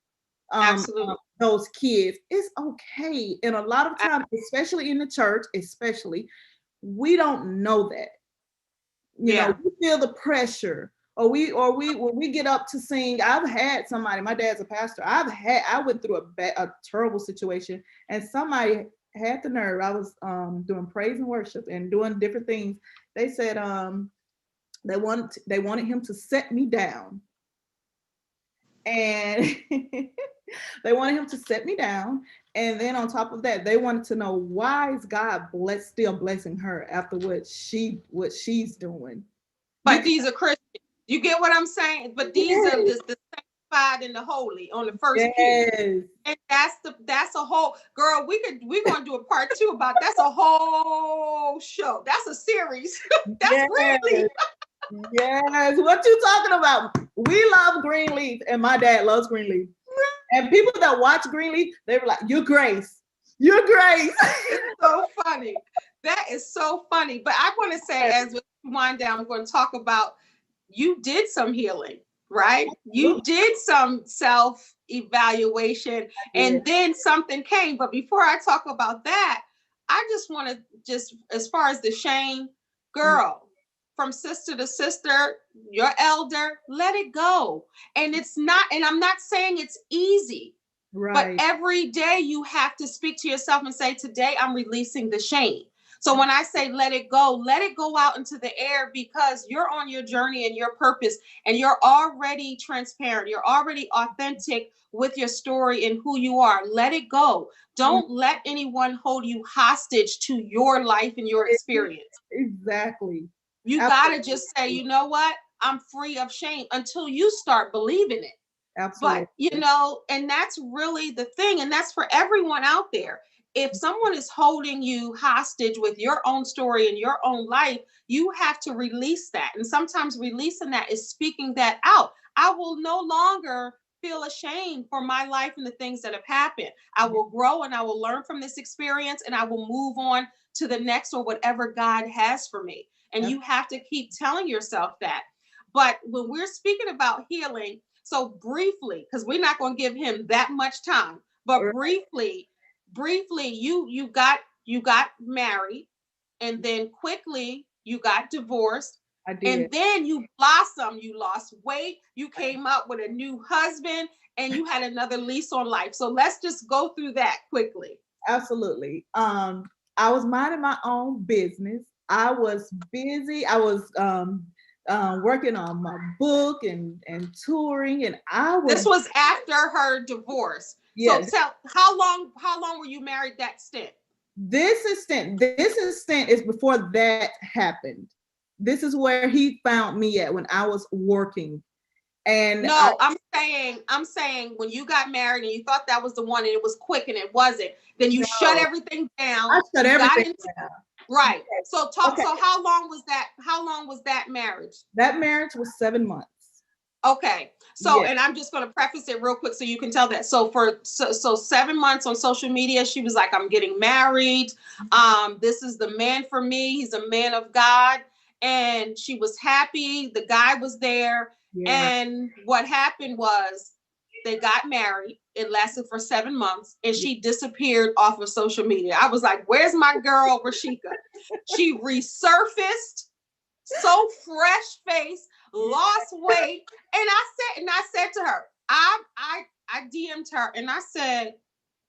Absolutely. those kids. It's okay. And a lot of times, especially in the church, especially, we don't know that. Yeah. We feel the pressure. Or we when we get up to sing. I've had somebody, my dad's a pastor. I went through a terrible situation, and somebody had the nerve. I was doing praise and worship and doing different things. They said they wanted him to set me down, and they wanted him to set me down. And then on top of that, they wanted to know, why is God still blessing her after what she's doing. You But can, these are Christians. You get what I'm saying? But these are yes, the sanctified and the holy on the first pew. yes, And that's a whole girl. We're gonna do a part two about that's a whole show. That's a series. That's yes, Greenleaf. yes. What you talking about? We love Greenleaf, and my dad loves Greenleaf. And people that watch Greenleaf, they were like, "You're Grace, you're Grace." It's so funny. That is so funny. But I want to say, as we wind down, we're going to talk about you did some healing, right? You Look, did some self evaluation, yeah. and then something came. But before I talk about that, I just want to just as far as the shame, girl, from sister to sister, your elder, let it go. And it's not, and I'm not saying it's easy, but Right. every day you have to speak to yourself and say, today I'm releasing the shame. So when I say let it go out into the air, because you're on your journey and your purpose, and you're already transparent. You're already authentic with your story and who you are. Let it go. Mm, Don't let anyone hold you hostage to your life and your experience. exactly. You got to just say, Absolutely. you know what? I'm free of shame until you start believing it. But, Absolutely. and that's really the thing. And that's for everyone out there. If someone is holding you hostage with your own story and your own life, you have to release that. And sometimes releasing that is speaking that out. I will no longer feel ashamed for my life and the things that have happened. I will grow and I will learn from this experience, and I will move on to the next or whatever God has for me. And Ab- you have to keep telling yourself that. But when we're speaking about healing, so briefly, because we're not going to give him that much time, but briefly, you got married, and then quickly you got divorced, I and did. then you blossomed. You lost weight. You came up with a new husband, and you had another lease on life. So let's just go through that quickly. Absolutely. I was minding my own business. I was busy. I was working on my book and touring, and I This was, was after her divorce. So yeah. tell how long were you married that stint? This instant is before that happened. This is where he found me at, when I was working. And No, I'm saying when you got married and you thought that was the one and it was quick and it wasn't, then you shut no, everything down. I shut You got everything into down. right. Yes. So talk. Okay. So how long was that? How long was that marriage? That marriage was 7 months. Okay. So, Yes. and I'm just going to preface it real quick so you can tell that. So 7 months on social media, she was like, "I'm getting married. This is the man for me. He's a man of God." And she was happy. The guy was there. Yeah. And what happened was they got married. It lasted for 7 months, and she disappeared off of social media. I was like, "Where's my girl, Rosheka?" She resurfaced, so fresh face, lost weight. And I said to her, I DM'd her and I said,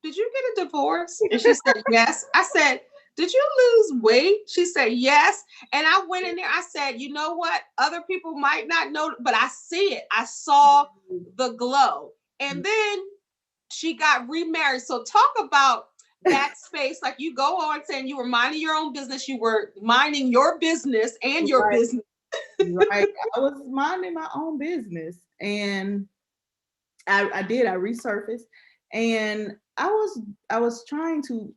"Did you get a divorce?" And she said, "Yes." I said, "Did you lose weight?" She said, "Yes." And I went in there. I said, "You know what? Other people might not know, but I see it. I saw the glow." And then she got remarried. So talk about that space. Like you go on saying you were minding your own business, you were minding your business and your Right. business. Right. I was minding my own business, and I did. I resurfaced, and I was trying to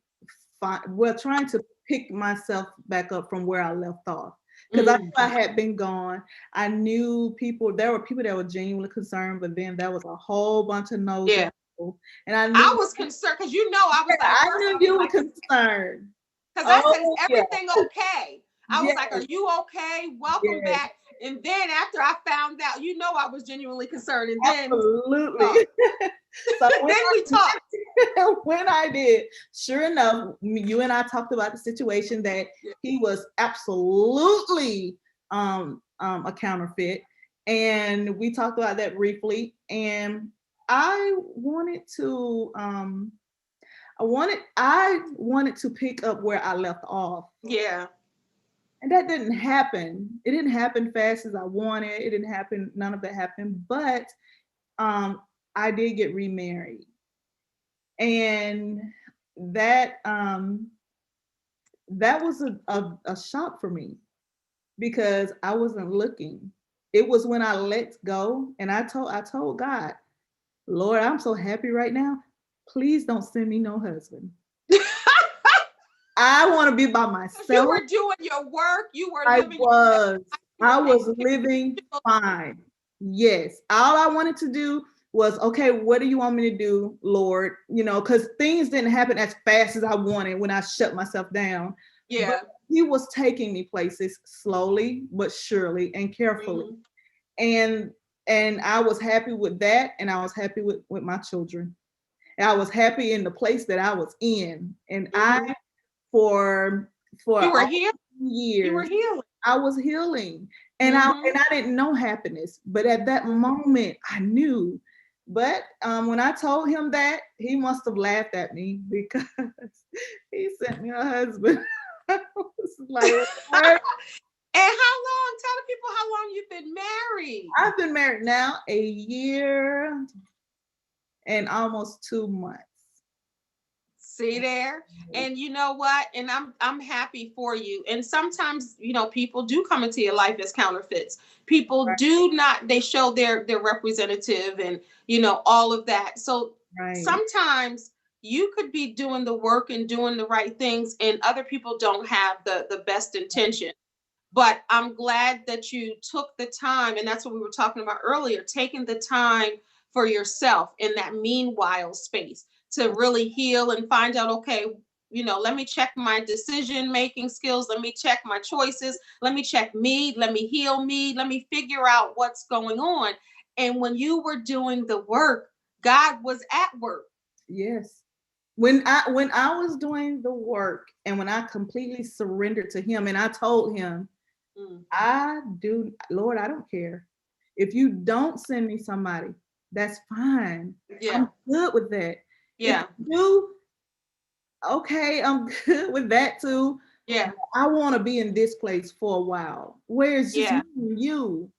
trying to pick myself back up from where I left off, because I knew Mm. I had been gone. I knew people. There were people that were genuinely concerned, but then there was a whole bunch of nosy Yeah. people, and I I knew. was concerned because I was like, I first knew I was you were like, concerned. because I said, "Is Oh yeah, everything okay?" I was yes, like, "Are you okay? Welcome yes, back." And then after I found out, I was genuinely concerned. And then absolutely. talked. So when Then we talked. when I did, sure enough, you and I talked about the situation that he was absolutely a counterfeit, and we talked about that briefly. And I wanted to I wanted to pick up where I left off, Yeah. and that didn't happen. It didn't happen fast as I wanted. It didn't happen. None of that happened, but um, I did get remarried, and that that was a shock for me because I wasn't looking. It was when I let go and I told God, Lord, I'm so happy right now. Please don't send me no husband. I want to be by You myself. were doing your work, you were I living your best was. life, you were I was taking care living of fine. Yes. All I wanted to do was, okay, what do you want me to do, Lord? Because things didn't happen as fast as I wanted when I shut myself down. But yeah. he was taking me places slowly but surely and carefully. Mhm. And I was happy with that, and I was happy with my children. And I was happy in the place that I was in. And I Mhm. for You were all here. You were years healing. I was healing, and I Mhm. and I didn't know happiness, but at that moment I knew. But when I told him that, he must have laughed at me because he sent me a husband. I was like, what? And how long? Tell the people how long you've been married. I've been married now a year and almost 2 months. See there? And you know what? And I'm happy for you. And sometimes, people do come into your life as counterfeits. People do not, they show their representative and all of that. So Right. sometimes you could be doing the work and doing the right things and other people don't have the best intention. But I'm glad that you took the time, and that's what we were talking about earlier, taking the time for yourself in that meanwhile space to really heal and find out, okay, let me check my decision making skills, let me check my choices, let me check me, let me heal me, let me figure out what's going on. And when you were doing the work, God was at work. Yes. When I was doing the work and when I completely surrendered to him and I told him, Mm. I do, Lord, I don't care. If you don't send me somebody, that's fine. Yeah. I'm good with that. If Yeah. you do, okay, I'm good with that too. Yeah. I want to be in this place for a while where it's just me Yeah. and you.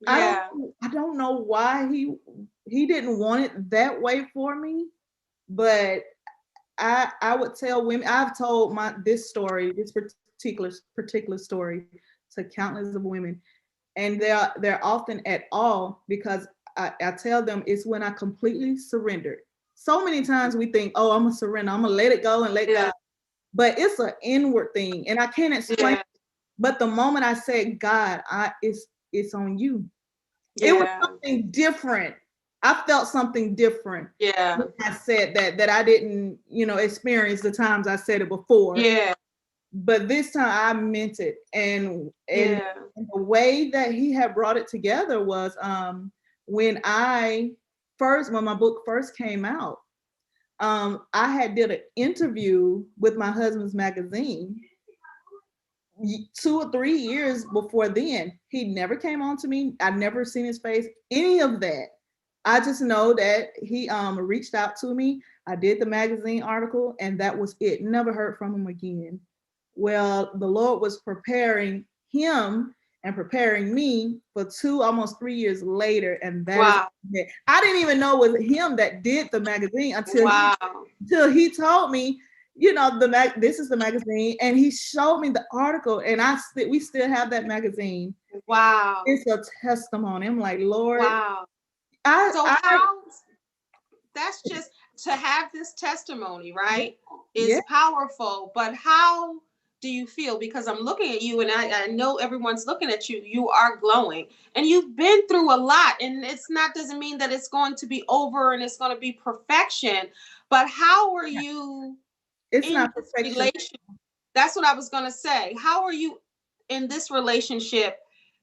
I don't Yeah. I don't know why he didn't want it that way for me, but I would tell women. I've told this particular story to countless of women, and they're often at all because I tell them it's when I completely surrendered. So many times we think, oh, I'm gonna surrender, I'm gonna let it go and let Yeah. God. But it's an inward thing, and I can't explain. Yeah. But the moment I said, God, it's on you. It was Yeah. something different. I felt something different Yeah. when I said that I didn't, experience the times I said it before. Yeah. But this time I meant it. And Yeah. the way that he had brought it together was when when my book first came out, I had did an interview with my husband's magazine 2 or 3 years before then. He never came on to me. I'd never seen his face, any of that. I just know that he reached out to me. I did the magazine article, and that was it. Never heard from him again. Well, the Lord was preparing him and preparing me for almost 3 years later, and that is Wow. I didn't even know it was him that did the magazine Wow. until he told me, this is the magazine, and he showed me the article, and we still have that magazine. Wow. It's a testimony. I'm like, Lord, Wow. I, So I, how, that's just to have this testimony, right? yeah, Is powerful, but how do you feel? Because I'm looking at you and I know everyone's looking at you. You are glowing and you've been through a lot, and it's not, doesn't mean that it's going to be over and it's going to be perfection, but how are you it's in not this perfection. relationship? That's what I was going to say. How are you in this relationship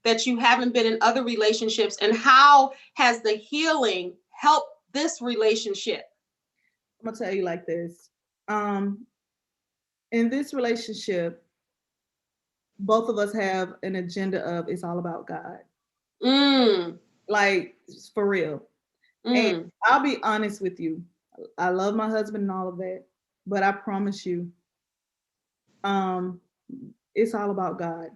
that you haven't been in other relationships, and how has the healing helped this relationship? I'm gonna tell you like this. Um, in this relationship, both of us have an agenda of it's all about God. Mm, Like, for real. And mm. I'll be honest with you. I love my husband and all of that, but I promise you, um, it's all about God.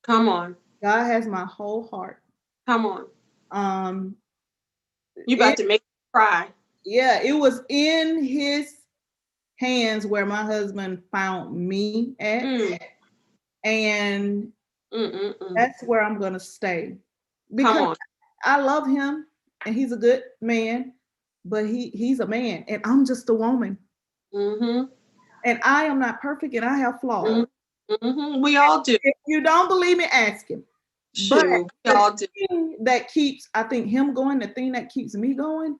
Come on. God has my whole heart. Come on. Um, You it about to make me cry. Yeah, it was in his hands where my husband found me at, Mm, and mm, mm, mm. that's where I'm gonna stay Come because on. I love him and he's a good man, but he's a man and I'm just a woman, Mm-hmm. and I am not perfect and I have flaws. Mm-hmm. We all do. If you don't believe me, ask him. But Shoot, we the all do. thing that keeps, I think, him going, the thing that keeps me going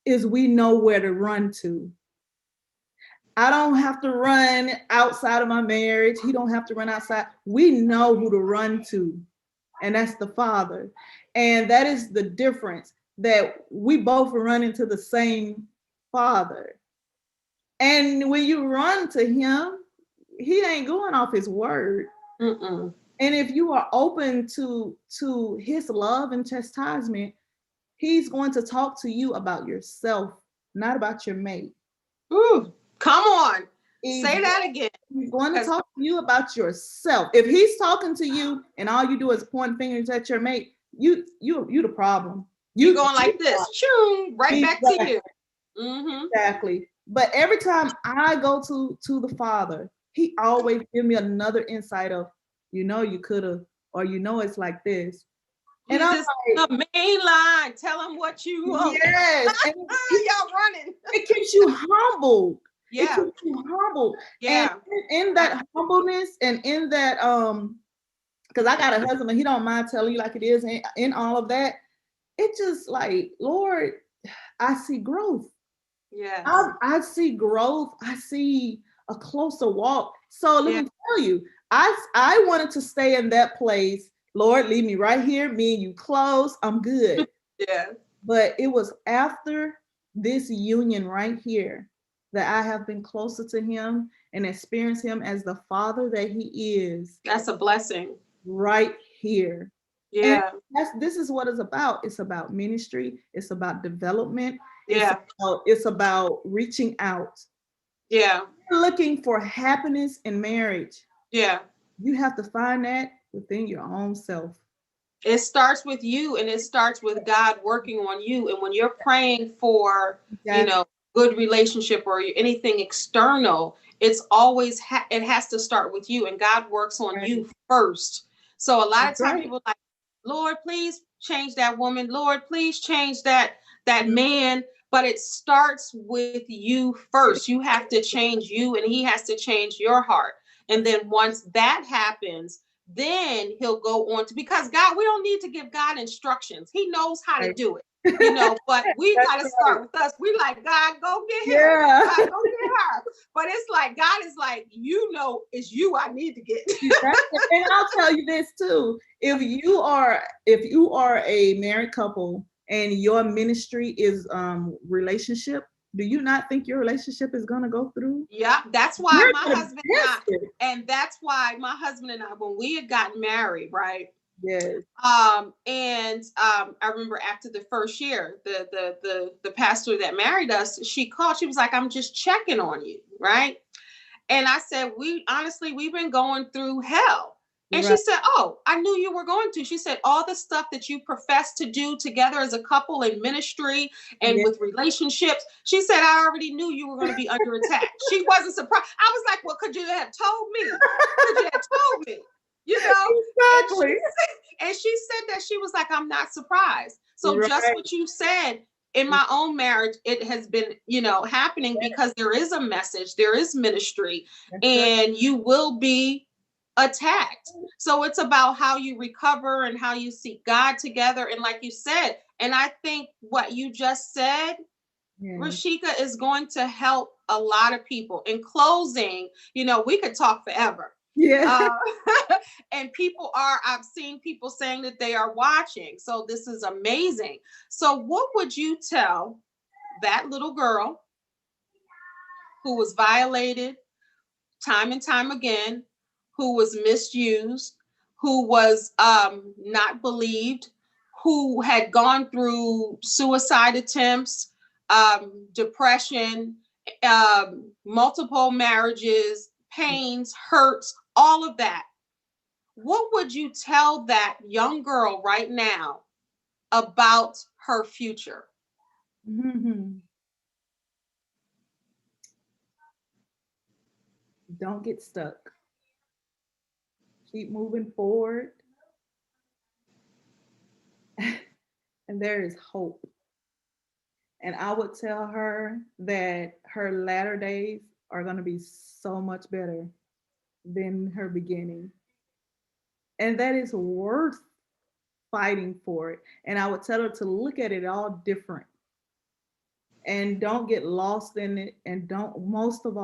is we know where to run to. I don't have to run outside of my marriage. He don't have to run outside. We know who to run to, and that's the Father. And that is the difference, that we both run into the same Father. And when you run to him, he ain't going off his word. Mm-mm. And if you are open to his love and chastisement, he's going to talk to you about yourself, not about your mate. Ooh, come on. He's Say that again. He's going to Because talk to you about yourself. If he's talking to you and all you do is point fingers at your mate, you the problem. you're You going like this. Choo, right back to exactly, you. Mm-hmm. exactly. But every time I go to the Father, he always give me another insight of, you could have, or it's like this. And I'm Jesus, the main line. Tell them what you want. yes, and Y'all running. it keeps you humble. It Yeah. keeps you humble. And Yeah. in that humbleness and in that because I got a husband and he don't mind telling you like it is, and in all of that, it just like, Lord, I see growth. Yes. I see growth. I see a closer walk. So let Yeah. me tell you, I wanted to stay in that place. Lord, leave me right here. Me and you close. I'm good. Yeah. But it was after this union right here that I have been closer to him and experienced him as the Father that he is That's a blessing. right here. And Yeah. this is what it's about. It's about ministry. It's about development. Yeah. It's about reaching out. Yeah. You're looking for happiness in marriage. Yeah. You have to find that within your own self. It starts with you, and it starts with God working on you. And when you're praying for, Exactly. good relationship or anything external, it's always, it has to start with you, and God works on Right. you first. So a lot That's of times right. people are like, Lord, please change that woman. Lord, please change that man. But it starts with you first. You have to change you, and he has to change your heart. And then once that happens, then he'll go on to, because God, we don't need to give God instructions. He knows how to Right. do it, but we That's got to right. start with us. We like, God, go get him. Yeah. God, go get her. But it's like, God is like, it's you I need to get. Exactly. And I'll tell you this too. If you are a married couple and your ministry is relationship, do you not think your relationship is gonna go through? Yeah, that's why You're my gonna husband and test it. that's why my husband and I, when we had gotten married, right? Yes. I remember after the first year, the pastor that married us, she called. She was like, "I'm just checking on you," right? And I said, we've been going through hell. And she Right. said, "Oh, I knew you were going to." She said, "All the stuff that you profess to do together as a couple in ministry and Yeah. with relationships," she said, "I already knew you were going to be under attack." She wasn't surprised. I was like, "Well, could you have told me? Could you have told me?" You know? And Exactly. she said that, she was like, "I'm not surprised." So just Right. what you said, in my own marriage, it has been, happening, because there is a message, there is ministry, That's right. and you will be attacked. So it's about how you recover and how you seek God together. And like you said, and I think what you just said, Yeah. Rosheka, is going to help a lot of people. In closing, we could talk forever. Yeah. Uh, and I've seen people saying that they are watching. So this is amazing. So, what would you tell that little girl who was violated time and time again, who was misused, who was not believed, who had gone through suicide attempts, depression, multiple marriages, pains, hurts, all of that? What would you tell that young girl right now about her future? Mhm. Don't get stuck. Keep moving forward. And there is hope. And I would tell her that her latter days are going to be so much better than her beginning. And that is worth fighting for it. And I would tell her to look at it all different and don't get lost in it. And most of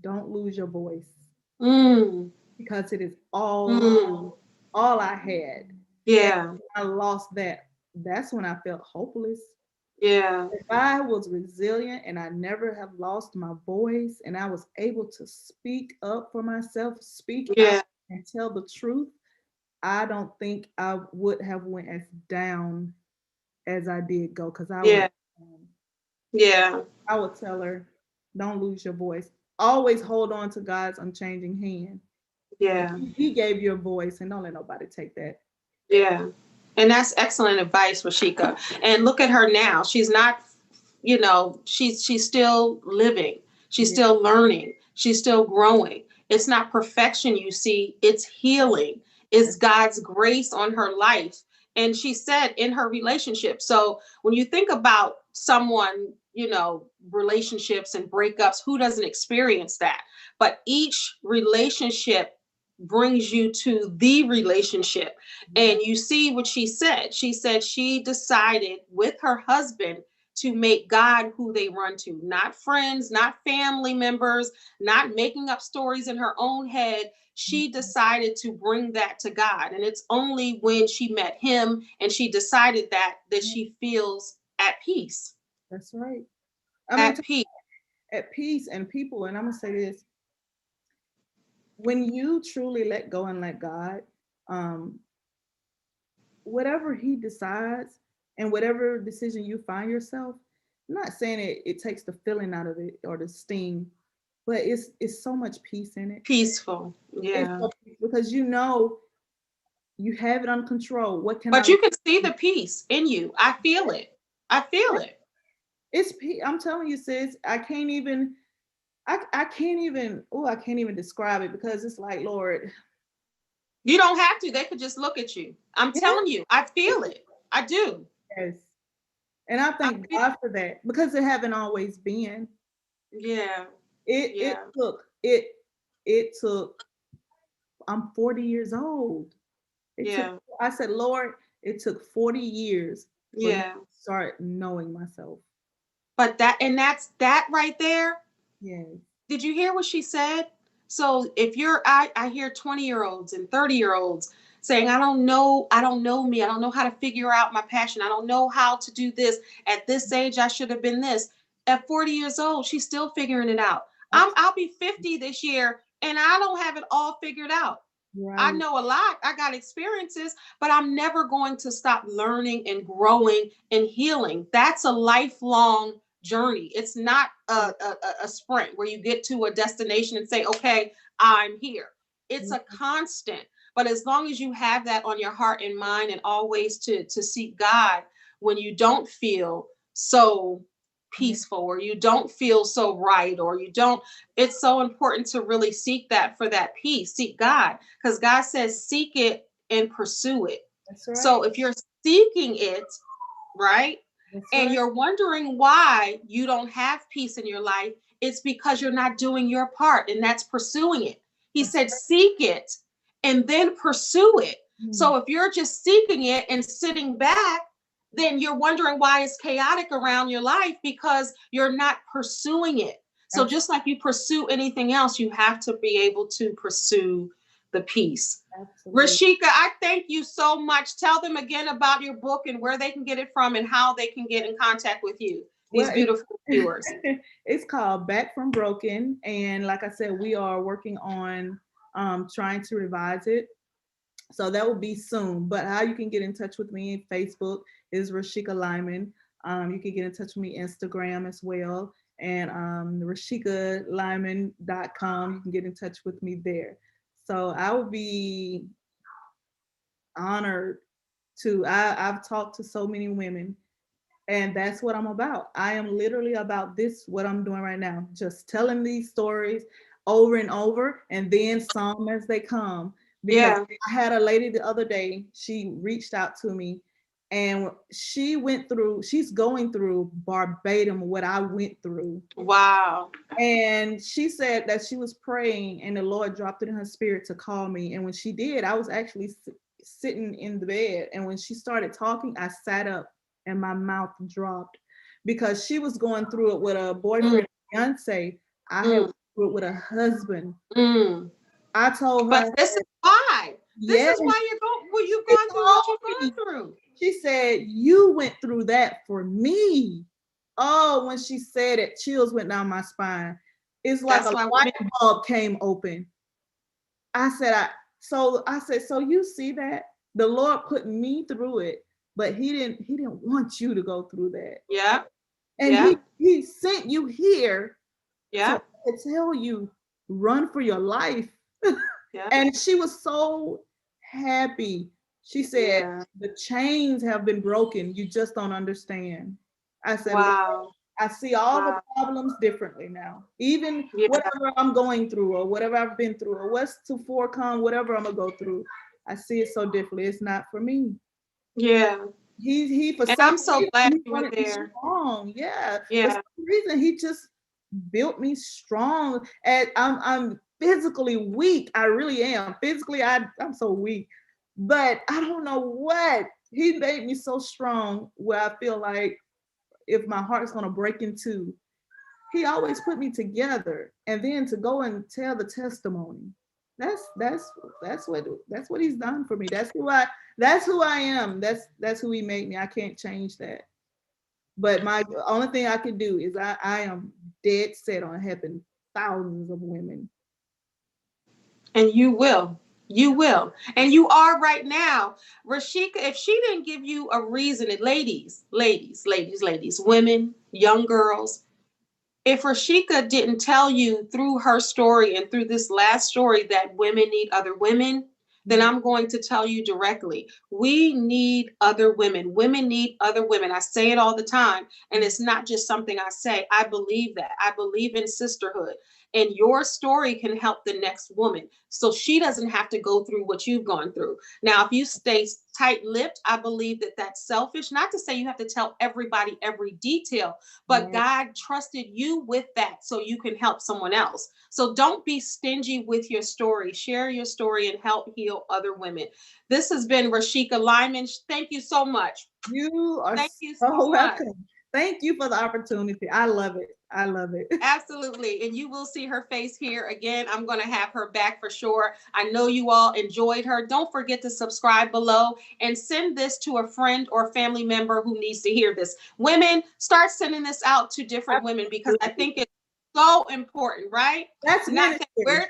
don't lose your voice, Mm, because it is all I had. And yeah, I lost that. That's when I felt hopeless. yeah, If I was resilient and I never have lost my voice and I was able to speak up for myself, speak out yeah, and tell the truth, I don't think I would have went as down as I did go, because I went yeah, yeah, I would tell her, don't lose your voice. Always hold on to God's unchanging hand. yeah. He gave you a voice, and don't let nobody take that. Yeah. And that's excellent advice, Rosheka. And look at her now. She's not, she's still living. She's Yeah. still learning. She's still growing. It's not perfection you see, it's healing. It's God's grace on her life. And she said in her relationship. So when you think about someone, relationships and breakups, who doesn't experience that? But each relationship brings you to the relationship. And you see what she said. She said she decided with her husband to make God who they run to, not friends, not family members, not making up stories in her own head. She decided to bring that to God. And it's only when she met him and she decided that she feels at peace. That's right. I mean, At peace. at peace and people, and I'm gonna say this: when you truly let go and let God, um, whatever He decides and whatever decision you find yourself, I'm not saying it takes the feeling out of it or the sting, but it's so much peace in it. Peaceful. It's Yeah. so because you have it under control. What can I? But you can see the peace in you. I feel it. I feel it. It's I'm telling you, sis. I can't even. Oh, I can't even describe it, because it's like, Lord, You don't have to. They could just look at you. I'm telling you, I feel it. I do. Yes. And I I thank feel, God for that because it haven't always been. yeah. It Yeah. took it took I'm 40 years old. It took Yeah. I said, Lord, it took 40 years for me Yeah. to start knowing myself. But that's that right there. Yes. Did you hear what she said? So if I hear 20-year-olds and 30-year-olds saying, I don't know me, I don't know how to figure out my passion, I don't know how to do this. At this age, I should have been this. At 40 years old, she's still figuring it out. I'll be 50 this year and I don't have it all figured out. I Right. know a lot. I got experiences, but I'm never going to stop learning and growing and healing. That's a lifelong journey. It's not a sprint where you get to a destination and say, okay, I'm here. It's a constant. But as long as you have that on your heart and mind and always to seek God when you don't feel so Yeah. peaceful or you don't feel so right or you don't, it's so important to really seek that for that peace. Seek God because God says seek it and pursue it. That's right. So if you're seeking it, right, That's and right. you're wondering why you don't have peace in your life, it's because you're not doing your part, and that's pursuing it. He That's said seek it and then pursue it. right. So if you're just seeking it and sitting back, then you're wondering why it's chaotic around your life because you're not pursuing it. So Abs- just like you pursue anything else, you have to be able to pursue the peace. Absolutely. Rosheka, I thank you so much. Tell them again about your book and where they can get it from and how they can get in contact with you, these Well, beautiful viewers. it's called Back from Broken, and like I said, we are working on trying to revise it. So that will be soon. But how you can get in touch with me, Facebook is Rosheka Lyman. You can get in touch with me Instagram as well, and RoshekaLyman.com. You can get in touch with me there. So I would be honored to. I've talked to so many women, and that's what I'm about. I am literally about this, what I'm doing right now, just telling these stories over and over, and then some as they come. Because Yeah. I had a lady the other day, she reached out to me and she's going through verbatim what I went through. Wow. And she said that she was praying and the Lord dropped it in her spirit to call me. And when she did, I was actually sitting in the bed. And when she started talking, I sat up and my mouth dropped because she was going through it with a Mm, boyfriend, fiance. I had mm, went through it with a husband. mm. I told But her, this is why. This yes, is why you're going. Well, you've she gone through what you've told me. gone through. She said, you went through that for me. Oh, when she said it, chills went down my spine. It's like That's a why light women. bulb came open. I said, I said, so you see that? The Lord put me through it, but he didn't want you to go through that. Yeah. And Yeah. he sent you here so Yeah. I could tell you, run for your life. Yeah. And she was so happy. She said, Yeah. the chains have been broken. You just don't understand. I said, Lord, Wow. I see all the Wow. problems differently now. Even Yeah. whatever I'm going through or whatever I've been through or what's to forecome, whatever I'm gonna go through, I see it so differently. It's not for me. Yeah. He for And some I'm so reason glad he you were wanted me there. strong. Yeah. For Yeah. some reason he just built me strong. And I'm physically weak. I really am. Physically, I'm so weak. But I don't know what. He made me so strong where I feel like if my heart's gonna break in two, he always put me together. And then to go and tell the testimony. That's that's what he's done for me. That's who I am. That's who he made me. I can't change that. But my only thing I can do is I am dead set on helping thousands of women. And you will. You will. And you are right now. Rosheka, if she didn't give you a reason, and ladies, women, young girls, if Rosheka didn't tell you through her story and through this last story that women need other women, then Yeah. I'm going to tell you directly. We need other women. Women need other women. I say it all the time. And it's not just something I say. I believe that. I believe in sisterhood. and your story can help the next woman so she doesn't have to go through what you've gone through. Now, if you stay tight-lipped, I believe that that's selfish. Not to say you have to tell everybody every detail, but Right. God trusted you with that so you can help someone else. So don't be stingy with your story. Share your story and help heal other women. This has been Rosheka Lyman. Thank you so much. You are Thank you so so much. welcome. Thank you for the opportunity. I love it. I love it. Absolutely. And you will see her face here again. I'm going to have her back for sure. I know you all enjoyed her. Don't forget to subscribe below and send this to a friend or family member who needs to hear this. Women, start sending this out to different women because I Absolutely. think it's so important, right? That's Not that ministry. we're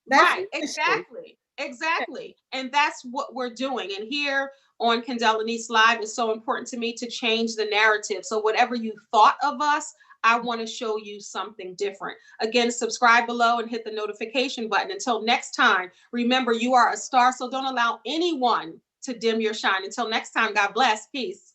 That's right. ministry. Exactly. Exactly. And that's what we're doing. And here on Kendell Lenice Live is so important to me to change the narrative. So whatever you thought of us, I want to show you something different. Again, subscribe below and hit the notification button. Until next time, remember you are a star, so don't allow anyone to dim your shine. Until next time, God bless. Peace.